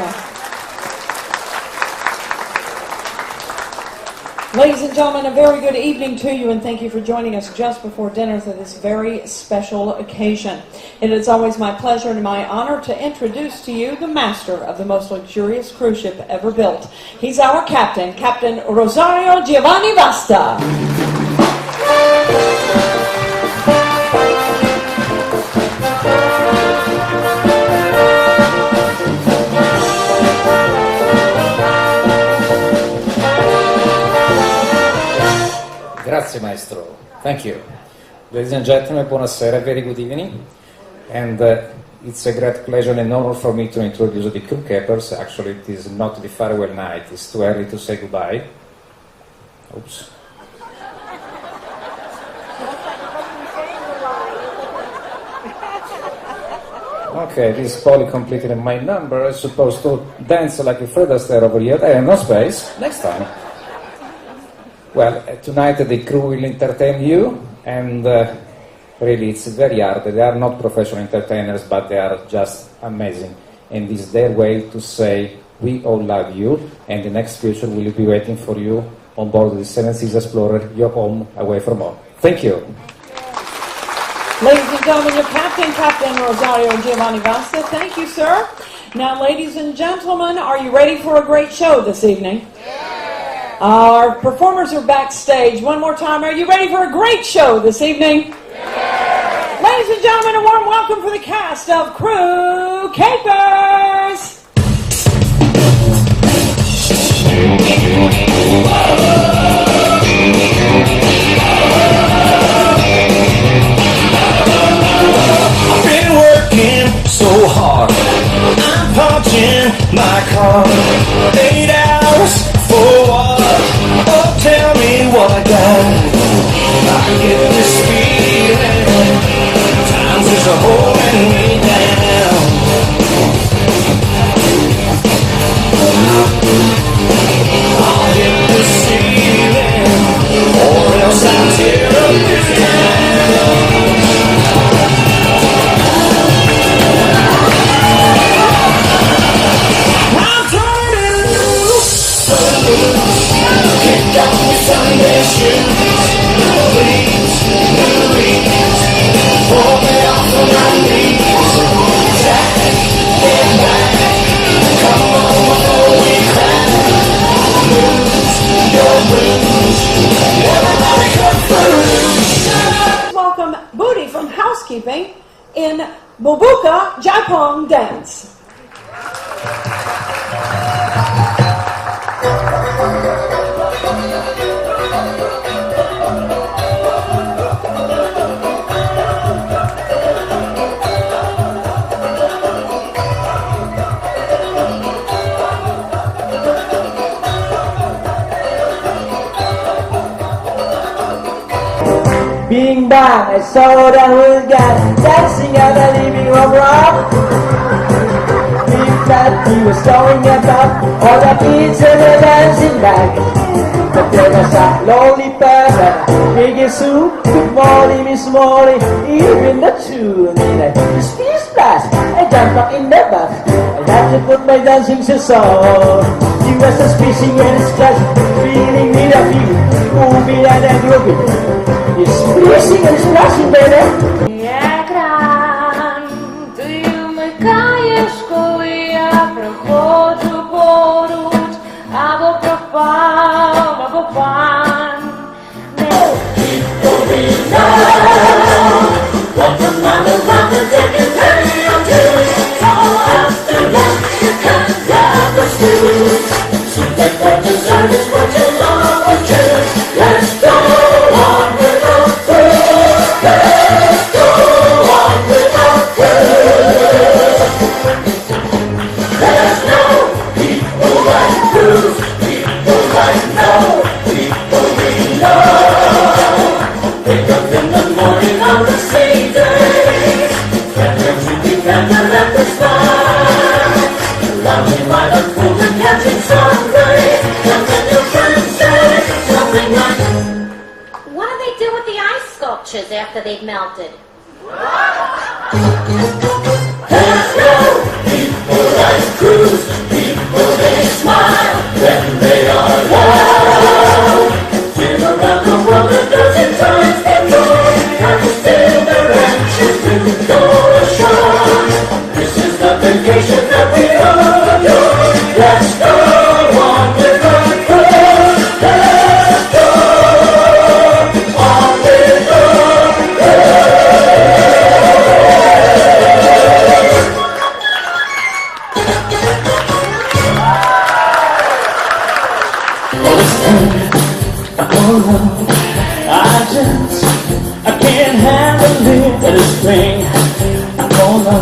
Ladies and gentlemen, a very good evening to you, and thank you for joining us just before dinner for this very special occasion. It is always my pleasure and my honor to introduce to you the master of the most luxurious cruise ship ever built. He's our captain, Captain Rosario Giovanni Vasta. Grazie maestro, thank you. Ladies and gentlemen, buonasera, very good evening. And it's a great pleasure and honor for me to introduce the crew capers. Actually, it is not the farewell night, it's too early to say goodbye. Oops. Okay, this is Polly completed my number. I'm supposed to dance like a Fred Astaire over here. I have no space. Next time. Well, tonight the crew will entertain you, and really it's very hard. They are not professional entertainers, but they are just amazing. and it's their way to say, we all love you, and the next future will be waiting for you on board the Seven Seas Explorer, your home away from home. Thank you. Ladies and gentlemen, your captain, Captain Rosario Giovanni Vasta. Thank you, sir. Now, ladies and gentlemen, are you ready for a great show this evening? Yeah. Our performers are backstage. One more time, are you ready for a great show this evening? Yeah. Ladies and gentlemen, a warm welcome for the cast of Crew Capers. I've been working so hard, I'm punching my car. 8 hours for what? Oh, tell me what I got. I get this feeling, times is holding me down. I'll hit the ceiling, or else I'll tear up this town. I'm turning loose, kick off your Sunday shoes, please, pull me off of my knees, Jack, get back, come on before we crack, lose your blues, everybody come through. Welcome Booty from Housekeeping in Bobuka Jaipong Dance. Bing bang, I saw that whole guy dancing at the living room rock. Big fat, he was throwing about all the kids and were dancing back. But there was a lonely person, Biggie Sue, good morning, Miss Molly, even the tune in a speed splash. I jumped up in the bath, I had to put my dancing shoes on. He was just fishing and splash, feeling me the feeling, moving and grooving. It's splashing and splashing, baby. Jak ran, ty umykajesz kolia, prochodził poród, albo propał, albo pan. Powinna, what the mother didn't tell you to. So after that, you can't grab the shoes. So take what you deserve is what you love or choose. Let's go on with our crew. Let's go on with our crew. There's no people like cruise, people like know, people we love. Wake up in the morning on the same day, gather together at the start. Loving by the pool and catching Sunday, and then your friends say something like, what do they do with the ice sculptures after they've melted? there's no people like cruise, people they smile when they are loud. Been around the world a dozen times before, and still their actions didn't go ashore. This is the vacation that we adore. Let's go on with our crew. Let's go on with our I can't handle it, this thing. Oh no,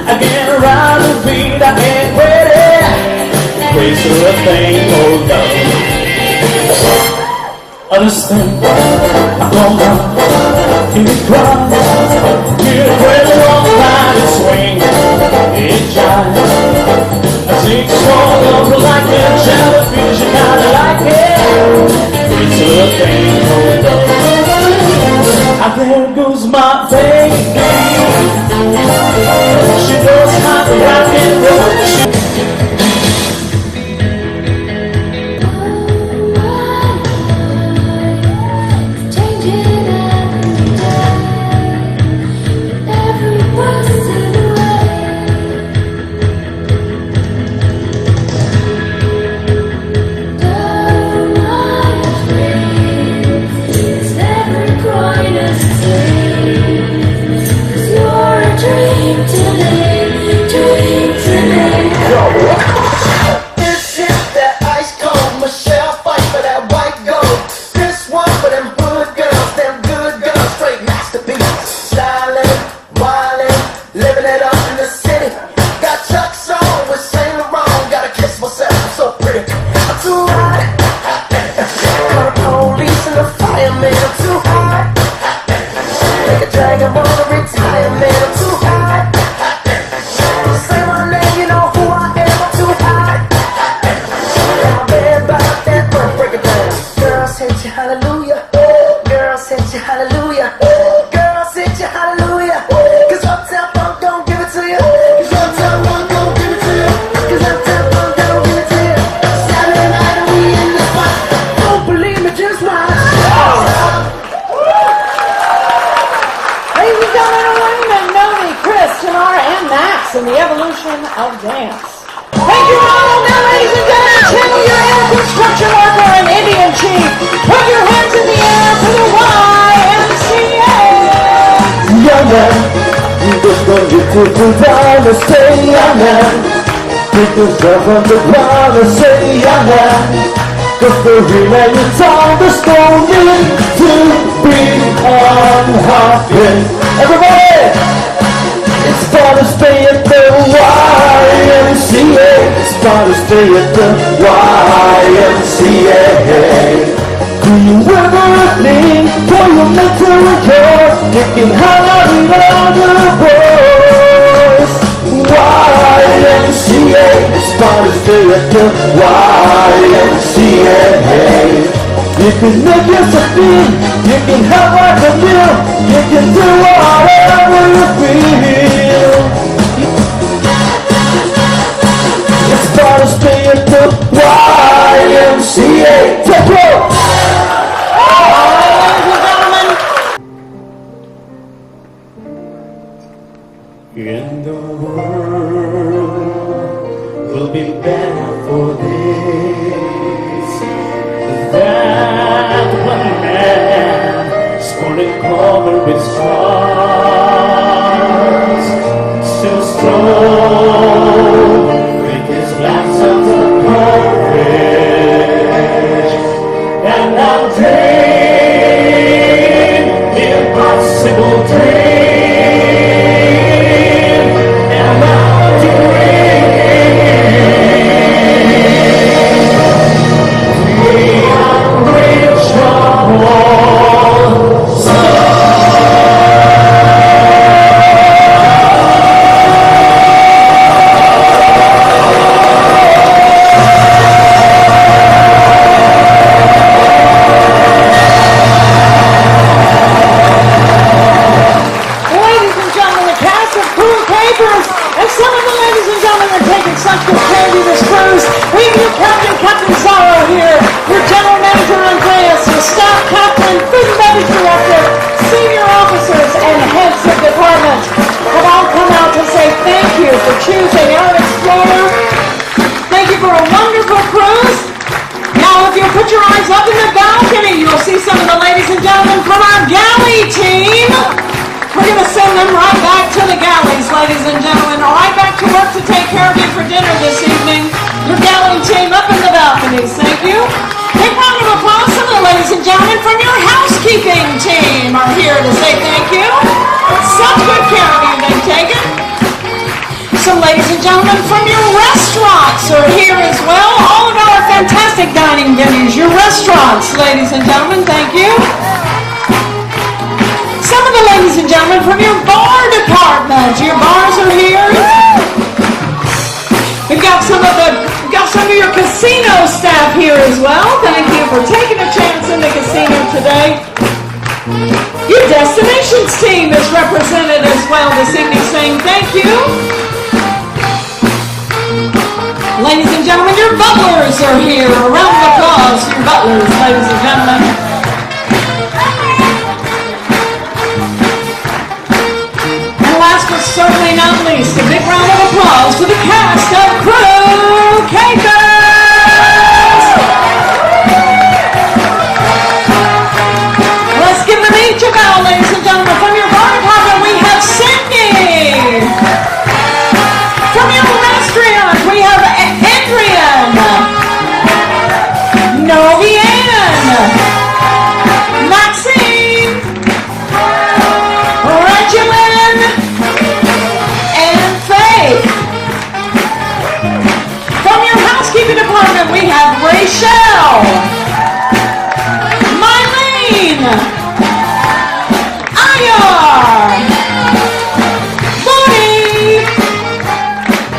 I get around the beat, I can't quit it. Praise to a thing, oh no. This thing, oh no, it cries, it will walk by the swing, it jives. I take strong over like a jellyfish, you gotta like it. It's a thing, oh no. There goes my baby. People down to say amen. Pick yourself from the ground and say amen. Cause the real and the time there's no need to be unhappy. Everybody! It's fun to stay at the YMCA. It's fun to stay at the YMCA. Do you ever think for your mental record? You can hide all the boys. YMCA. It's fun to stay at the YMCA. You can make yourself feel. You can have like a meal. You can do whatever you feel. It's fun to stay at the YMCA. Take it! And the world will be better for this. That one man sporting covered with scars, still strong with his glass of courage, and I'll dream the impossible dream. Ladies and gentlemen, right back to work to take care of you for dinner this evening. Your galley team up in the balconies, thank you. Big round of applause to the ladies and gentlemen from your housekeeping team are here to say thank you. Such good care of you they've taken. Some ladies and gentlemen from your restaurants are here as well. All of our fantastic dining venues, your restaurants, ladies and gentlemen, thank you. Some of the ladies and gentlemen from your bar department, your bars are here. We've got some of your casino staff here as well. Thank you for taking a chance in the casino today. Your destinations team is represented as well this evening, saying thank you. Ladies and gentlemen, your butlers are here. A round of applause for your butlers, ladies and gentlemen. Certainly not least, a big round of applause for the cast of Crew Capers! Let's give them each a bow, ladies and gentlemen. From your bar department, we have Cindy. From your restaurant, we have Adrian. Novian. Maxine. Regimen. From your housekeeping department, we have Rachel, Mylene, Ayar, Bonnie,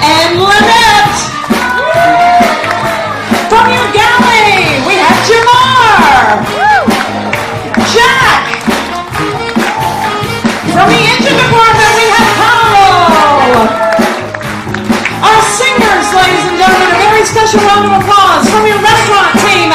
and Lynette. From your galley, we have Jamar, Jack. From the engine department, we have Carl. Our singers, ladies and gentlemen, a very special round of applause from your restaurant team.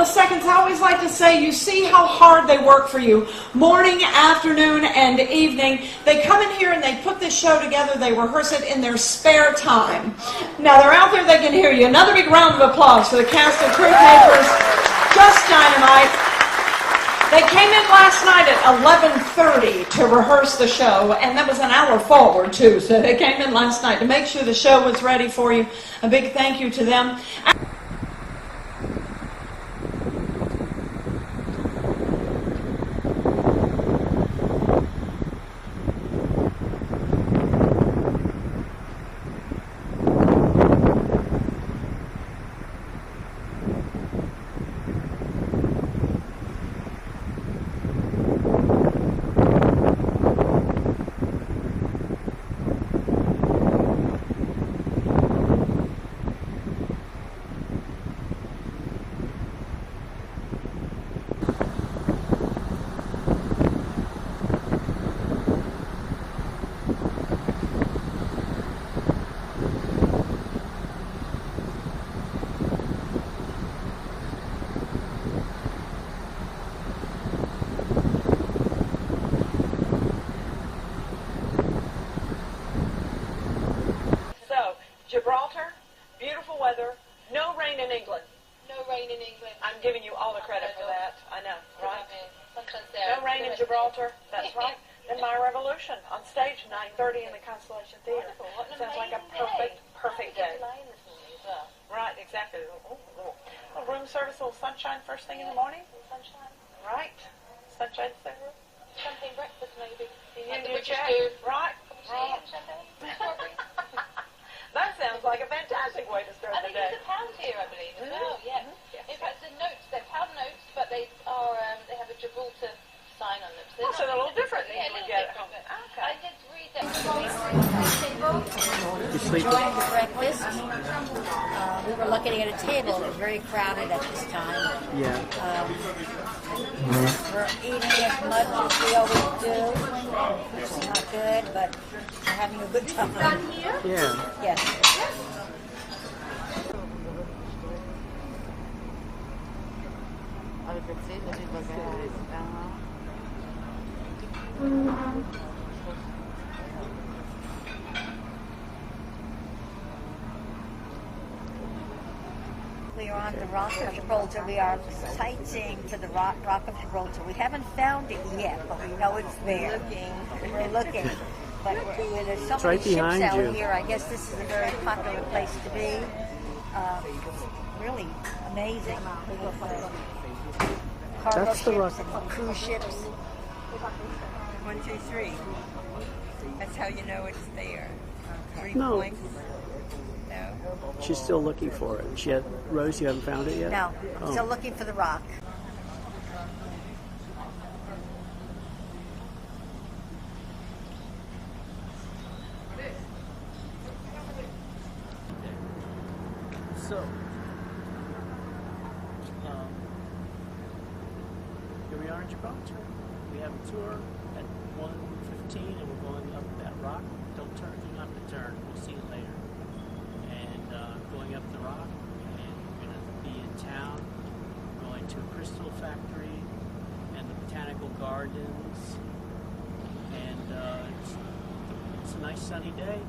of seconds, I always like to say, you see how hard they work for you. Morning, afternoon, and evening. They come in here and they put this show together. They rehearse it in their spare time. Now they're out there, they can hear you. Another big round of applause for the cast of Crew Capers. Just dynamite. They came in last night at 11:30 to rehearse the show, and that was an hour forward too. So they came in last night to make sure the show was ready for you. A big thank you to them. Gibraltar, beautiful weather, no rain in England. No rain in England. I'm giving you all the credit for that. I know, right? No rain in Gibraltar. That's right. Then My Revolution on stage, 9:30 in the Constellation Theater. Sounds like a perfect day. Right, exactly. A room service, a little sunshine first thing in the morning. Sunshine. Right. Sunshine's there. Champagne breakfast maybe. Like the British Jack. do. Right. Right. Champagne. That sounds like a fantastic way to start And the they day. use a pound here, I believe, as well. Yeah. In fact, the notes, they're pound notes, but they are they have a Gibraltar sign on them. Oh, so they're a little different than Yeah, you a would little get at different. home. But I did read that. You sleeping? Enjoying the breakfast. We were looking at a table. It was very crowded at this time. Yeah. We're eating as much as we always do, which is not good, but we're having a good time. Yeah. Yes. We are on the Rock of Gibraltar. We are sightseeing to the Rock of Gibraltar. We haven't found it yet, but we know it's there. We're looking. But there's so It's many right ships behind out you. here. I guess this is a very popular place to be. Really amazing. Cargo That's the ships Rock. and cruise ships. 1, 2, 3. That's how you know it's there. 3 No. points. No. She's still looking for it. Rose, you haven't found it yet? No, Oh. still looking for the rock. So, here we are in Gibraltar. We have a tour at 1:15 and we're going up that rock. Don't turn, do not to turn. We'll see you later. And going up the rock, and we're going to be in town, going to a crystal factory and the botanical gardens. And it's a nice sunny day,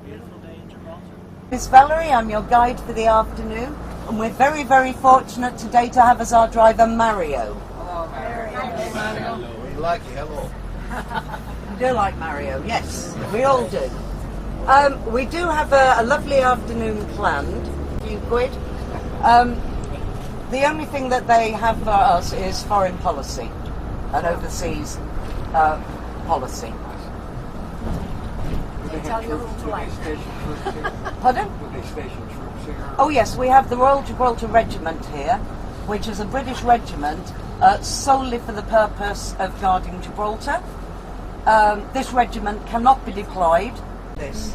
beautiful day in Gibraltar. Miss Valerie, I'm your guide for the afternoon, and we're very, very fortunate today to have as our driver Mario. Hello, Mario. We like you. Hello. You do like Mario, yes, we all do. We do have a lovely afternoon planned, a few quid. The only thing that they have for us is foreign policy, an overseas policy. They tell you who to like. Pardon? Would they station troops here? Oh yes, we have the Royal Gibraltar Regiment here, which is a British regiment solely for the purpose of guarding Gibraltar. This regiment cannot be deployed. This.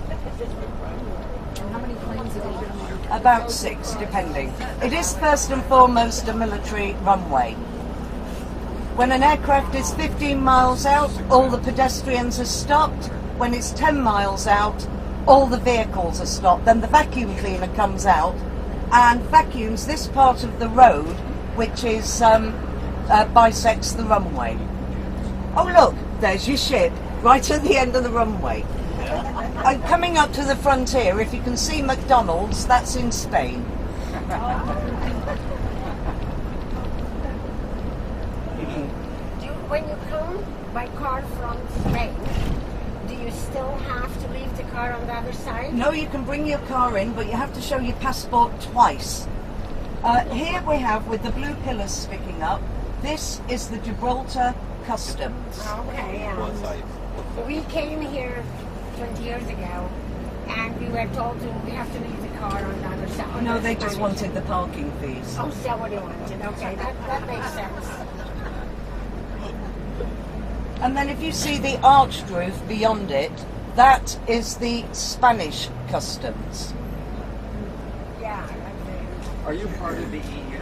How many planes are they doing? About 6, depending. It is first and foremost a military runway. When an aircraft is 15 miles out, all the pedestrians are stopped. When it's 10 miles out, all the vehicles are stopped. Then the vacuum cleaner comes out and vacuums this part of the road which is bisects the runway. Oh look, there's your ship, right at the end of the runway. And coming up to the frontier, if you can see McDonald's, that's in Spain. When you come by car from Spain, do you still have to leave the car on the other side? No, you can bring your car in, but you have to show your passport twice. Here we have, with the blue pillars sticking up, this is the Gibraltar Customs. Okay, we came here 20 years ago, and we were told we have to leave the car on the other side. No, they just wanted the parking fees. Oh, so what they wanted. Okay, that makes sense. And then if you see the arched roof beyond it, that is the Spanish Customs. Yeah. Are you part of the EU?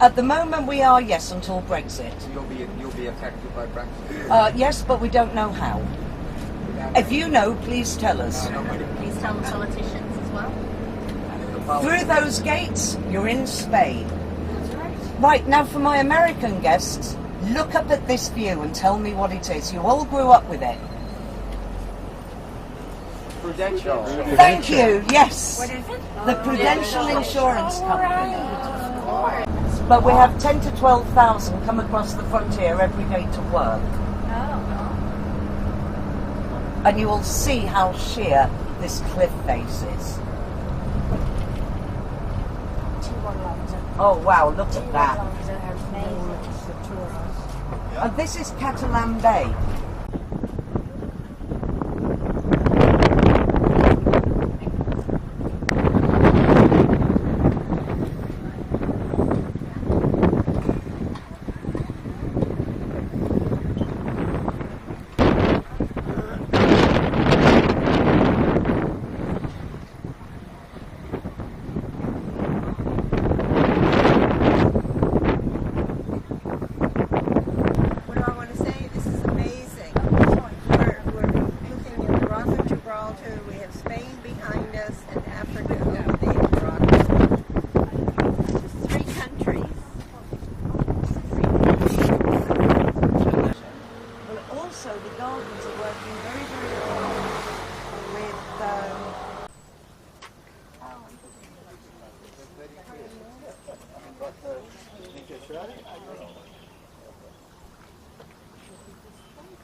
At the moment we are, yes, until Brexit. You'll be affected by Brexit? Yes, but we don't know how. If you know, please tell us. Please tell the politicians as well. Through those gates, you're in Spain. Right, now for my American guests, look up at this view and tell me what it is. You all grew up with it. Prudential. Thank you, yes. What is it? The Prudential Insurance Company. But we have 10 to 12,000 come across the frontier every day to work. And you will see how sheer this cliff face is. Oh wow, look at that. And this is Catalan Bay.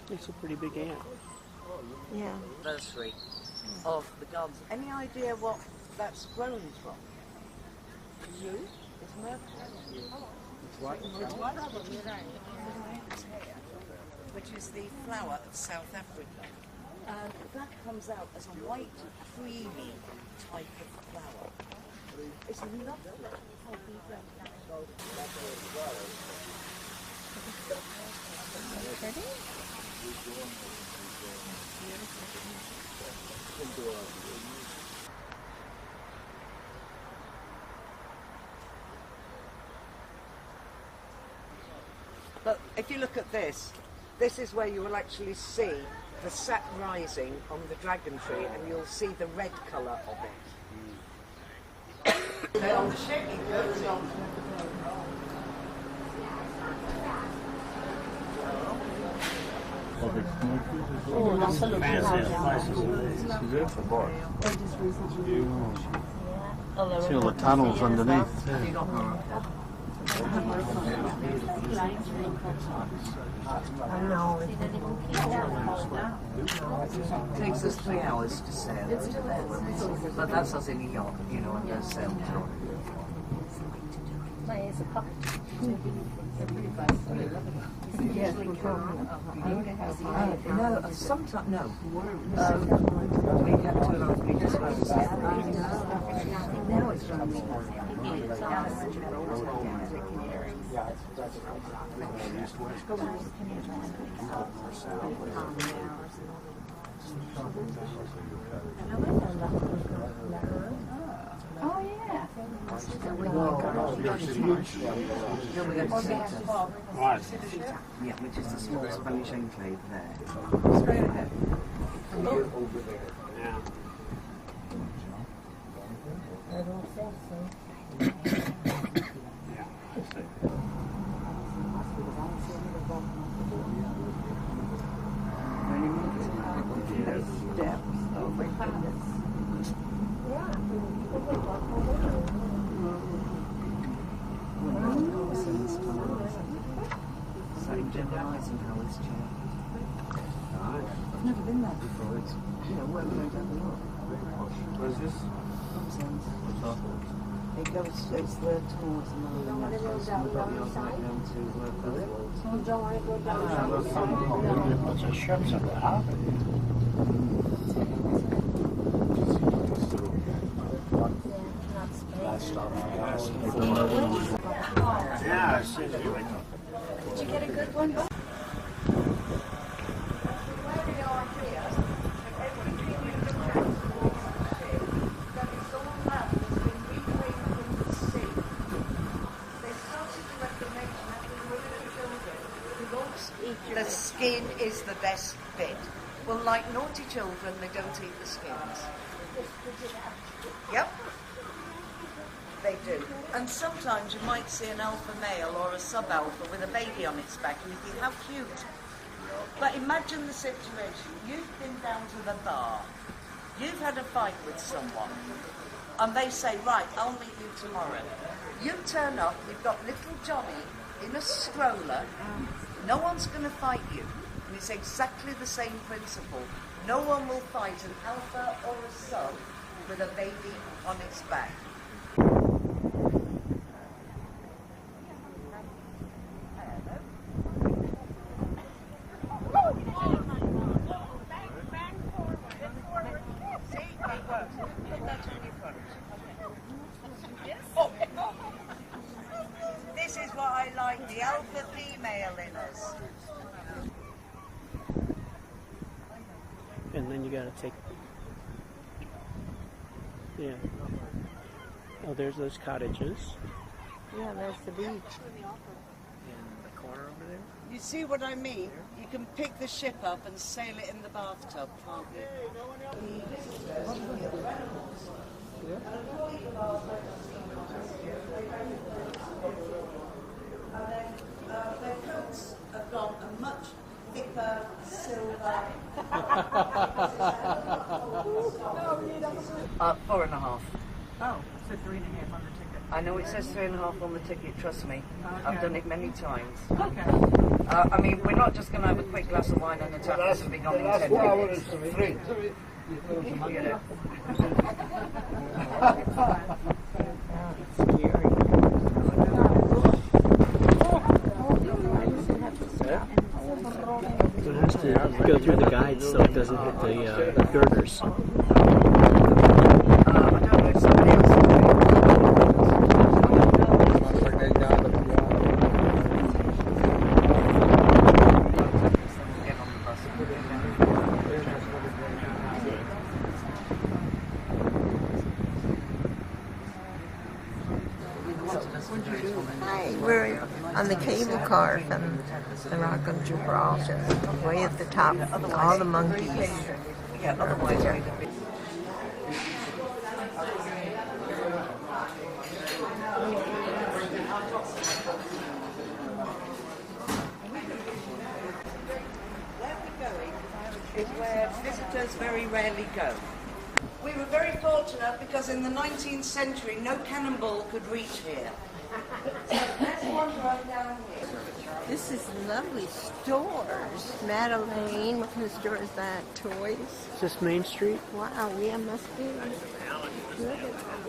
It's a pretty big ant. Yeah. Nursery of the gardens. Any idea what that's grown from? You? It's myrtle. It's white. Which is the flower of South Africa. That comes out as a white, creamy type of flower. It's lovely. But if you look at this is where you will actually see the sap rising on the dragon tree, and you'll see the red colour of it. On the ship, it goes on. See all the tunnels underneath. It takes us 3 hours to sail. But that's us in a yacht, you know, and there's sail through. No, sometimes no. We have 2.5 meters close. Now it's Oh yeah. Right. Yeah, which is the small Spanish enclave there. Yeah. I don't think so. Yeah. General Eisenhower's chair. I've never been there before. It's, worth going to have a look. What is this? It goes, it's the towards the middle of the goes down to Lots of shops up there. Yeah, I see. Did you get a good one? The skin is the best bit. Well, like naughty children, they don't eat the skins. Yep. They do. And sometimes you might see an alpha male or a sub-alpha with a baby on its back and you think, how cute. But imagine the situation. You've been down to the bar. You've had a fight with someone. And they say, right, I'll meet you tomorrow. You turn up, you've got little Johnny in a stroller. No one's going to fight you. And it's exactly the same principle. No one will fight an alpha or a sub with a baby on its back. This is what I like, the alpha female in us. And then you gotta take. Yeah. Oh, there's those cottages. Yeah, there's the beach. In the corner over there? You see what I mean? You can pick the ship up and sail it in the bathtub, can't you? Their coats have got a much thicker silver. 4.5. Oh, so 3.5 on the ticket. I know it says 3.5 on the ticket, trust me. Okay. I've done it many times. Okay. I mean, we're not just going to have a quick glass of wine and a tap and be gone in 10 minutes. 3. You know. So it has to go through the guides so it doesn't hit the girders. Hi, we're on the cable car from the Rock of Gibraltar, way at the top, all the monkeys. Yeah, otherwise we'd have been. Where we're going is where visitors very rarely go. We were very fortunate because in the 19th century no cannonball could reach here. So let's wander right down here. This is lovely stores. Madeleine, what kind of store is that? Toys? Is this Main Street? Wow, yeah, must be. Look at all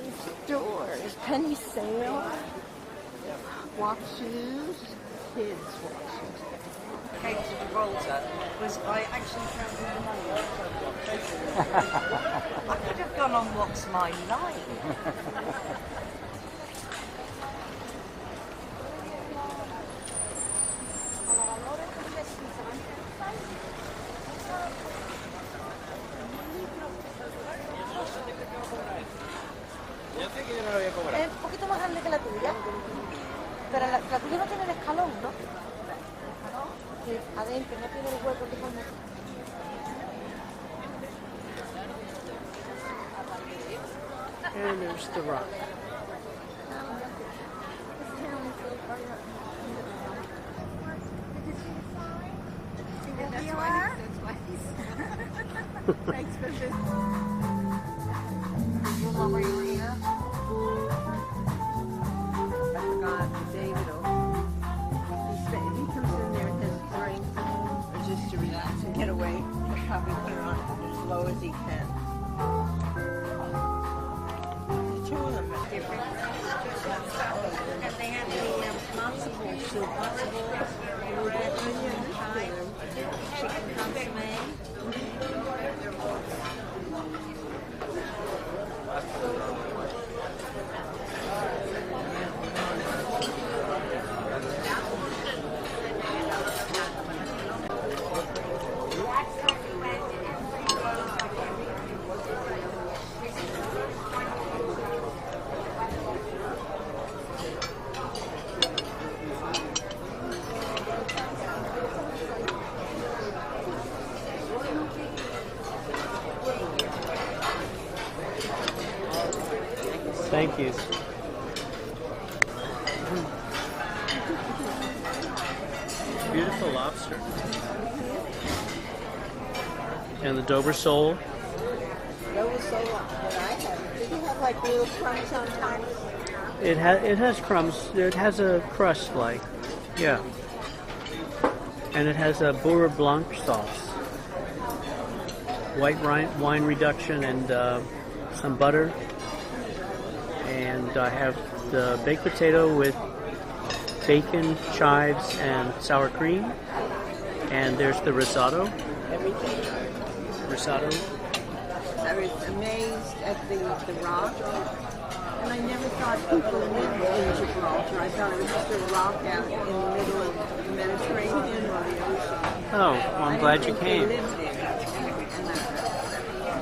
these stores. Penny sale. Walk shoes. Kids walk shoes. Came to Gibraltar was I actually counted the money. I could have gone on What's My Line. Es un poquito más grande que la tuya, pero la tuya no tiene el escalón, ¿no? Sí, adentro, no tiene el hueco que pone. And there's the rock. There you are. Thanks for this. Did you remember you were here? I forgot David. He comes in there and says, to a possible onion pie, chicken consomme. Thank you. Beautiful lobster. And the Dover sole. That was so long that I had. Did you have like little crumbs on top? It has crumbs. It has a crust like, yeah. And it has a Beurre Blanc sauce. White wine reduction and some butter. And I have the baked potato with bacon, chives, and sour cream. And there's the risotto. Everything. Risotto. I was amazed at the rock. And I never thought people lived in Gibraltar. I thought it was just a rock out in the middle of the Mediterranean or the ocean. Oh, well, I'm glad you came. They lived there. And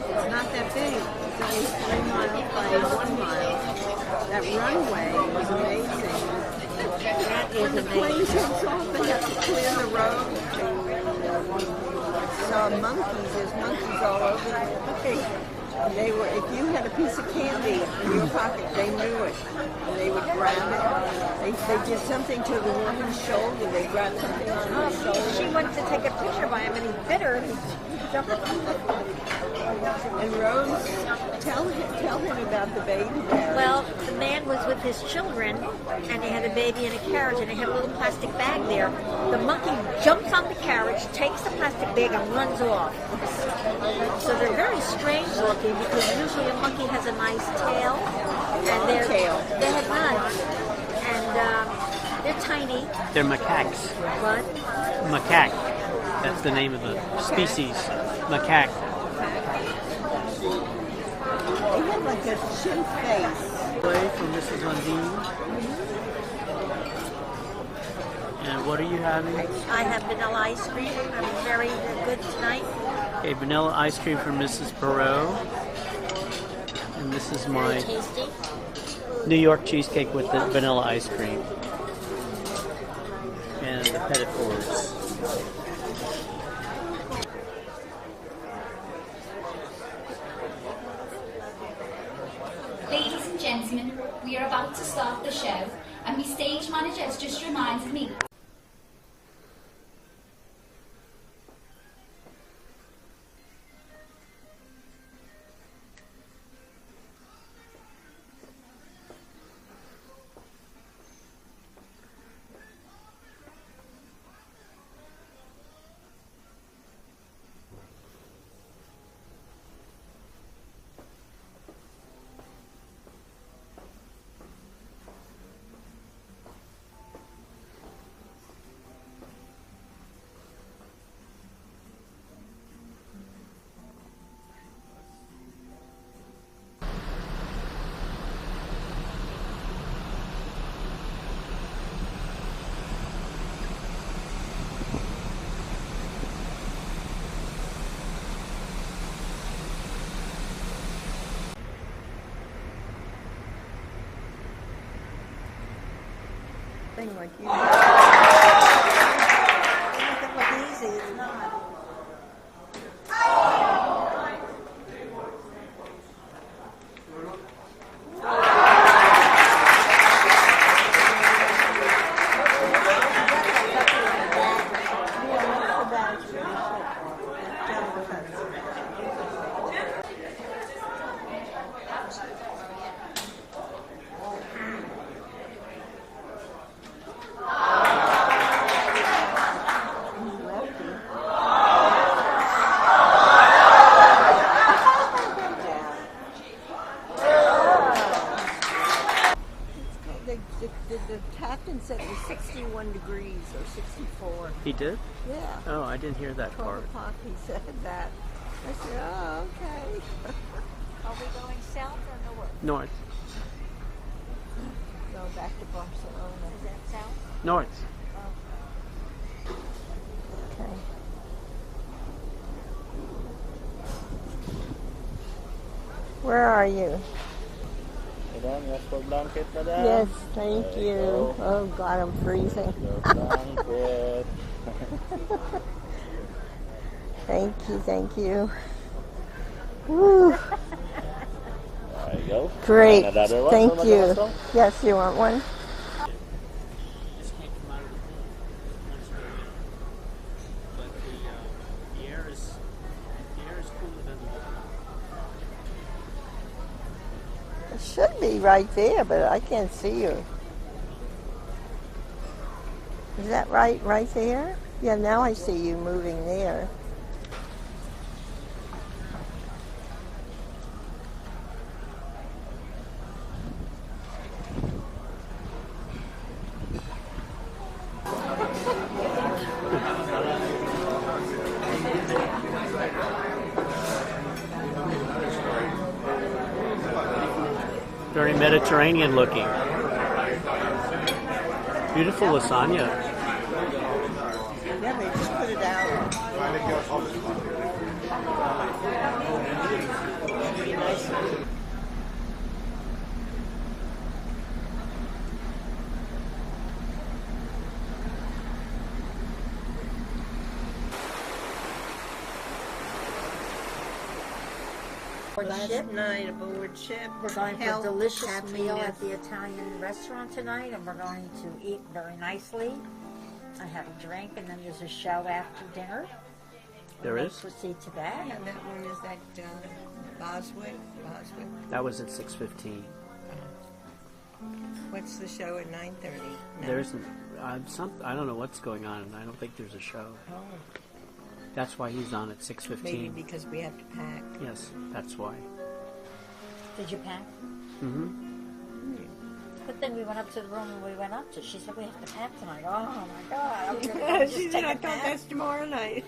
it's not that big. It's only 3 miles by 1 mile. That runway was amazing. When the plane takes off, they have to clear the road. Saw monkeys. There's monkeys all over. They were. If you had a piece of candy in your pocket, they knew it. And they would grab it. They did something to the woman's shoulder. They grabbed something on her shoulder. She went to take a picture by him, and he bit her, and he jumped. And Rose, tell him about the baby there. Well, the man was with his children, and they had a baby in a carriage, and they had a little plastic bag there. The monkey jumps on the carriage, takes the plastic bag, and runs off. So they're very strange looking, because usually a monkey has a nice tail, and they have none. And they're tiny. They're macaques. What? Macaque. That's the name of the species. Macaque. They had like a chin face. Play from Mrs. Undine. And what are you having? I have vanilla ice cream. I'm very good tonight. Okay, vanilla ice cream from Mrs. Perot. And this is my Very tasty. New York cheesecake with the vanilla ice cream. And the petit fours. Ladies and gentlemen, we are about to start the show, and my stage manager has just reminded me. Thing like you. Make it look easy. It's not. the captain said it was 61 degrees or 64. He did? Yeah. Oh, I didn't hear that 12 part. o'clock he said that. I said, oh, okay. Are we going south or north? North. Go back to Barcelona. Is that south? North. Okay. Where are you? Madam, yes, for blanket, madam. Yes, thank There you. go. Oh God, I'm freezing. Your blanket. Thank you. Woo. There you go. Great. And another one Thank for you. Madam Astro? Yes, you want one? This can't come out of the pool once we're in. But the air is cooler than the water. It should be right there, but I can't see you. Is that right there? Yeah, now I see you moving there. Very Mediterranean looking. Beautiful lasagna. Yeah, they just put it out. Last night aboard ship. We're going for a health, delicious happiness. meal at the Italian restaurant tonight, and we're going to eat very nicely. I have a drink, and then there's a show after dinner. There We'll is? proceed to that. And that one is that Boswick. That was at 6:15. What's the show at 9:30? No. There's I don't know what's going on. I don't think there's a show. Oh. That's why he's on at Maybe 6:15. because we have to pack. Yes, that's why. Did you pack? Mm-hmm. But then we went up to the room and we went up to. She said we have to pack tonight. Oh my God! I'm gonna She just said, take I a thought nap. that's tomorrow night.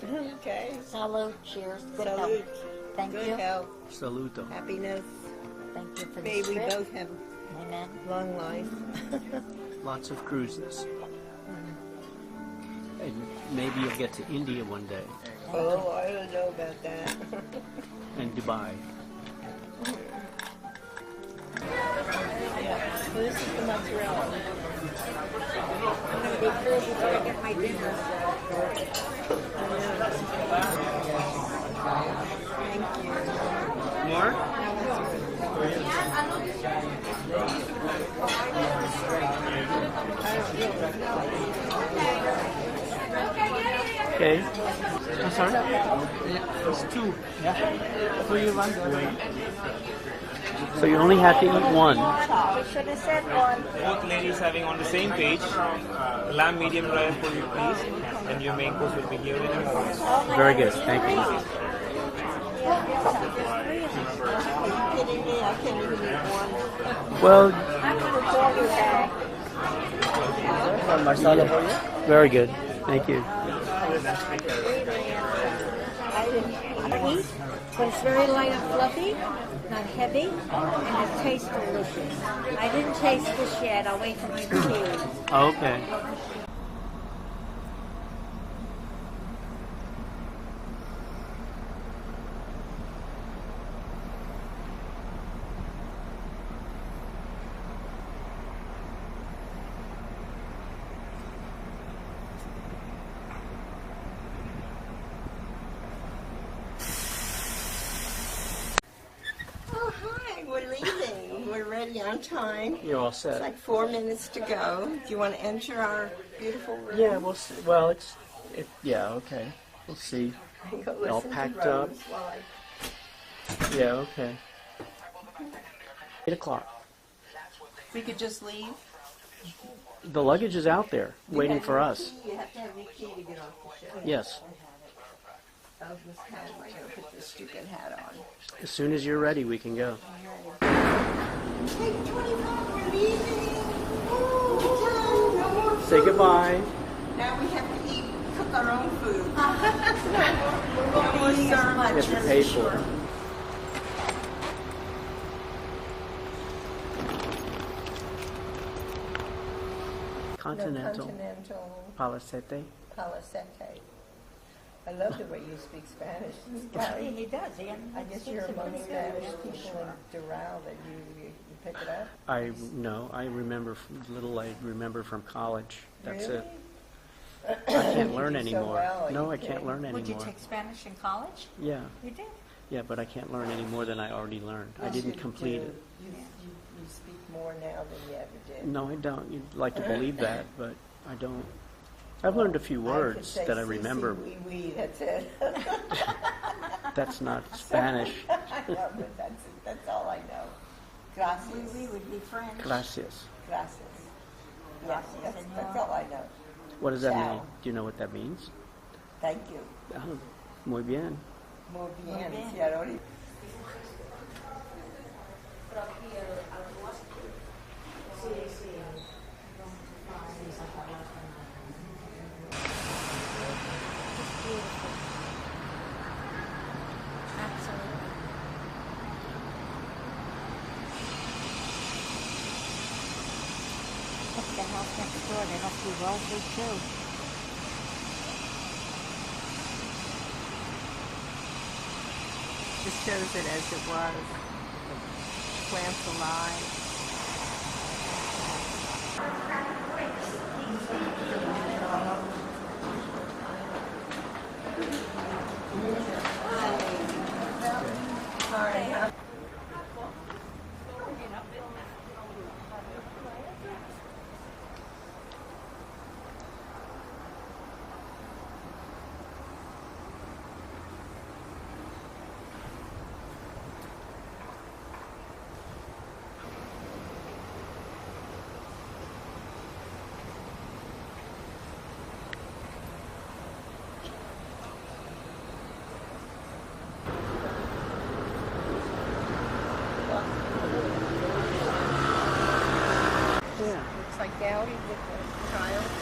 Okay. Salute. Cheers. Good Salute. health. Thank Good you. health. Saluto. Happiness. Thank you for May this we trip. both have Amen. long life. Lots of cruises. And maybe you'll get to India one day. Oh, I don't know about that. And Dubai. Yeah. So this is the mozzarella. I'm going to be through before I get my dinner. More? Okay. I'm sorry? Yeah, it's two. Yeah. So you want So you only have to eat one. We should have said one. both ladies having on the same page. Lamb medium rare for you, please. And your main course will be here in a moment. Very good. Thank you. Are you kidding me? I can't even eat one. Well, I'm going to call you back. Marsala for you? Very good. Thank you. But it's very light and fluffy, not heavy, and it tastes delicious. I didn't taste this yet. I'll wait for you to see. Okay. Oh, hi. We're leaving. We're ready on time. You're all It's set. like 4 minutes to go. Do you want to enter our beautiful room? Yeah, we'll see. Well, yeah, okay. We'll see. Go All listen to packed up. Rose while I- Yeah, okay. 8 o'clock. We could just leave. The luggage is out there, waiting for us. You have to have your key to get off the ship. Yes. Oh, this hat. I gotta put this stupid hat on. As soon as you're ready, we can go. We're leaving. Oh, Say goodbye. now we have to cook our own food. No more You have to pay for it. Continental. Continental Palacete. Palacete. I love the way you speak Spanish. Yeah, he does. I guess you're among Spanish people in Doral that you pick it up. I remember little. I remember from college. That's Really? it. I can't learn You do so anymore. well, No, you I can't learn anymore. Would you take Spanish in college? Yeah. You did? Yeah, but I can't learn any more than I already learned. I Yes, didn't you complete do. it. You speak more now than you ever did. No, I don't. You'd like to believe that, but I don't. I've learned a few words say that I "Si, remember. si, oui, oui," that's it. That's not Spanish. I know, but that's all I know. Gracias. We would be French. Gracias. Gracias. Yeah, that's all I know. What does that Ciao. mean? Do you know what that means? Thank you. Oh, muy bien. Muy bien. Muy bien. Sí, I don't even- Absolutely. Look at the house next door. They must be wealthy too. Just shows it as it was. The plants alive. Sorry. Looks like Gaudi with the tiles.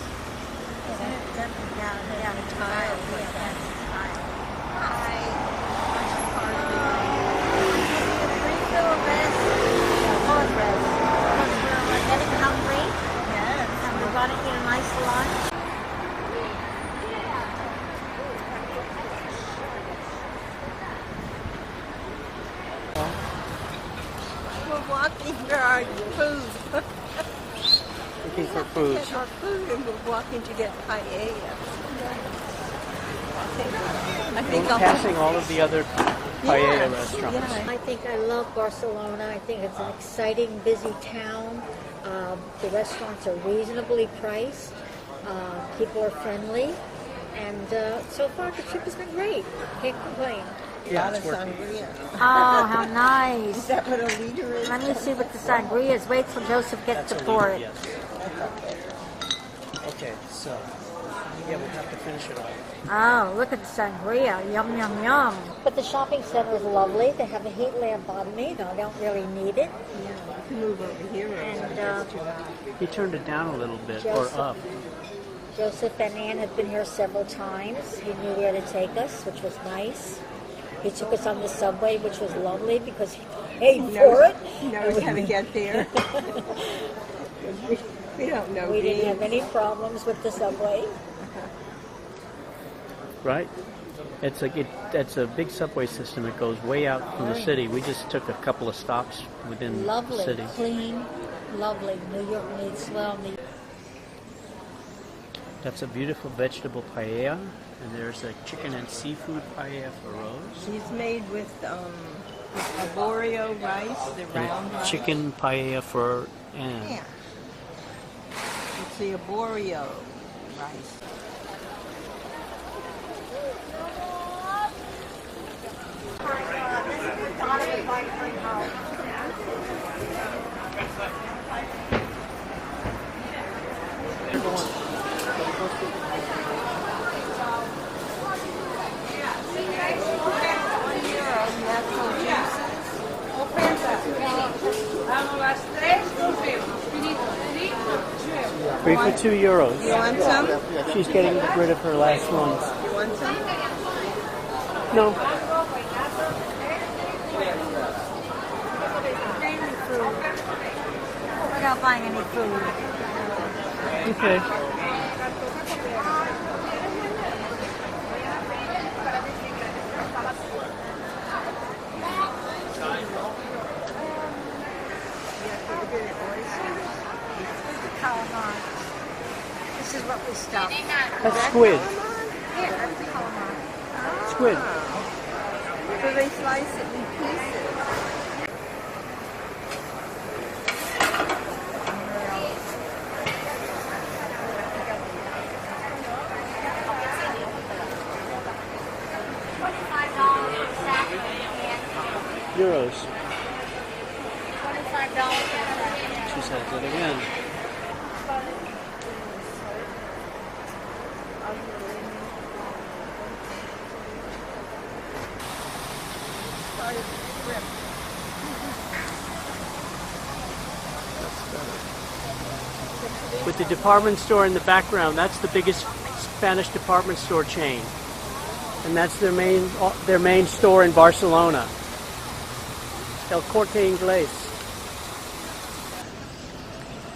Isn't it? Definitely down The tiles like that. Hi. Refill of this. Full of this. Because we're getting hungry. Yes. And we want to eat a nice lunch. We're walking for our food. Looking for food. Get our food and we're walking to get paella. I think We're passing all of the other paella restaurants. I think I love Barcelona. I think it's an exciting, busy town. The restaurants are reasonably priced. People are friendly. And so far, the trip has been great. Can't complain. Yeah, it's working. Sangria. Oh, how nice. Is that what a liter is? Let me see what the sangria is. Wait till Joseph gets to pour it. Yes. Okay, so yeah, we'll have to finish it off. Oh, look at the sangria. Yum, yum, yum. But the shopping center is lovely. They have a heat lamp on me. No, I don't really need it. You can move over here. And He turned it down a little bit, Joseph. or up. Joseph and Ann have been here several times. He knew where to take us, which was nice. He took us on the subway, which was lovely because he paid for it. He knows how to get there. We don't know. We didn't these. have any problems with the subway. Right? It's a big subway system. It goes way out from the city. We just took a couple of stops within Lovely, the city. clean, lovely. New York needs well. That's a beautiful vegetable paella, and there's a chicken and seafood paella for Rose. She's made with arborio rice, the round And rice. chicken paella for Anne. Yeah. It's the arborio rice. Las tres, dos euros. We need 3 for 2. 3 for €2. You want some? She's getting rid of her last ones. You want some? No. Mainly food. Without buying any food. Okay. Calamari. This is what we stuff. That's squid. Yeah, that's the calamari. Squid. So they slice it in pieces. Euros. $25. She says it again. With the department store in the background, that's the biggest Spanish department store chain. And that's their main store in Barcelona. El Corte Inglés.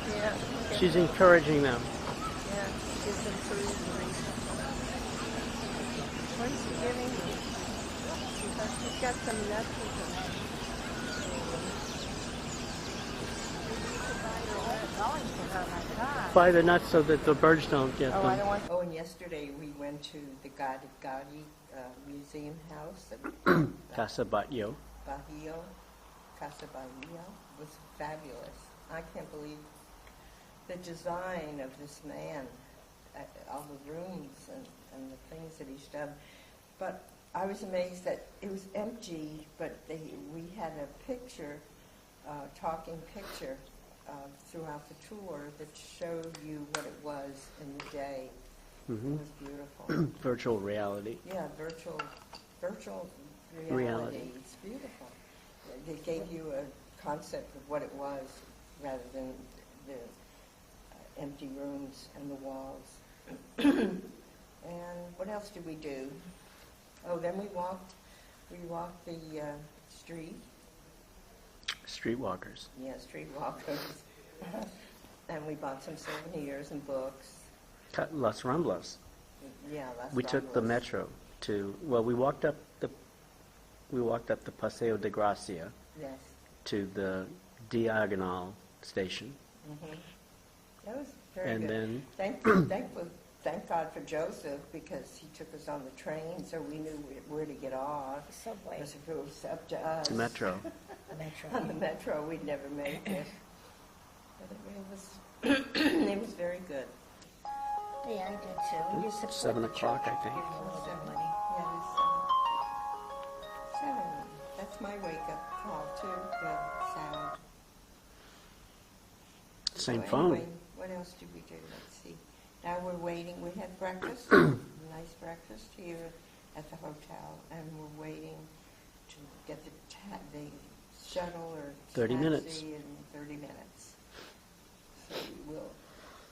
Yeah. She's encouraging them. Yeah, she's improving. What's she giving me? She's got some nuts with her. Buy the nuts so that the birds don't get Oh, I them. don't want. Oh, and yesterday we went to the Gaudi Museum House at Casa Batlló. Bahio. Casa Bahio was fabulous. I can't believe the design of this man, all the rooms and the things that he's done. But I was amazed that it was empty, but we had a picture, talking picture, throughout the tour that showed you what it was in the day. Mm-hmm. It was beautiful. Virtual reality. Yeah, virtual reality. Reality. It's beautiful. They gave you a concept of what it was rather than the empty rooms and the walls. And what else did we do? Oh, then we walked the street. Streetwalkers. Yeah, streetwalkers. And we bought some souvenirs and books. Las Ramblas. Yeah, Las We took the Ramblas. metro to, well, we walked up the Paseo de Gracia Yes. to the Diagonal station. Mm-hmm. That was very And good. then- Thank God for Joseph, because he took us on the train, so we knew where to get off. Subway. Because if it was up to us. The metro. On the metro, we'd never make it. But it was very good. Yeah, I did too. You support 7 the o'clock, church. I think. Give them a little bit of money. Yeah, it's 7. That's my wake-up call, too, the sound. Same So phone. anyway, what else did we do? Let's see. Now we're waiting. We had breakfast, nice breakfast here at the hotel, and we're waiting to get the shuttle or 30 taxi minutes. in 30 minutes. So we'll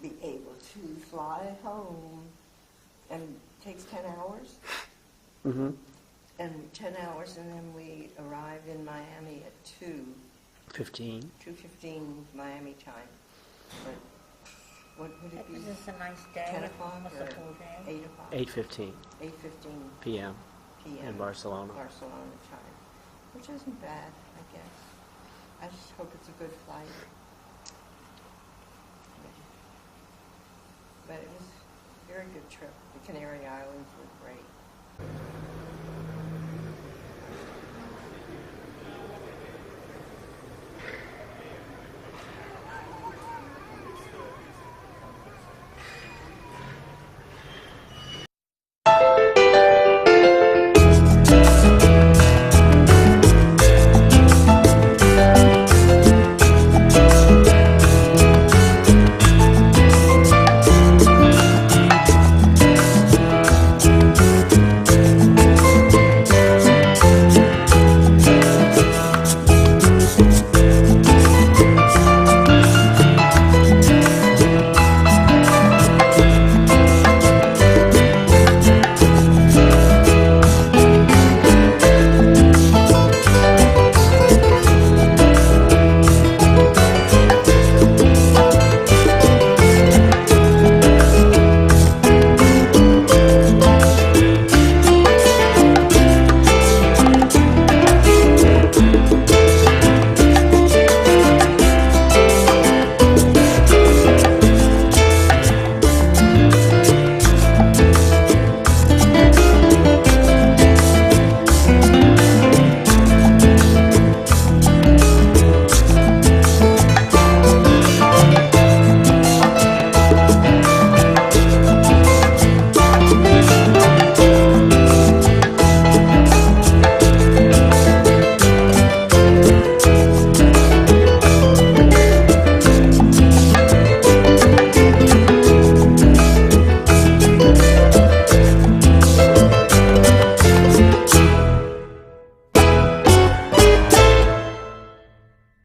be able to fly home, and it takes 10 hours. Mm-hmm. And 10 hours, and then we arrive in Miami at 2:15. 2:15 Miami time. But what would it be? Is this a nice day? 10 o'clock Almost or a full day? 8 o'clock? 8:15 8:15 p.m. p.m. in Barcelona. Barcelona time, which isn't bad, I guess. I just hope it's a good flight. But it was a very good trip. The Canary Islands were great.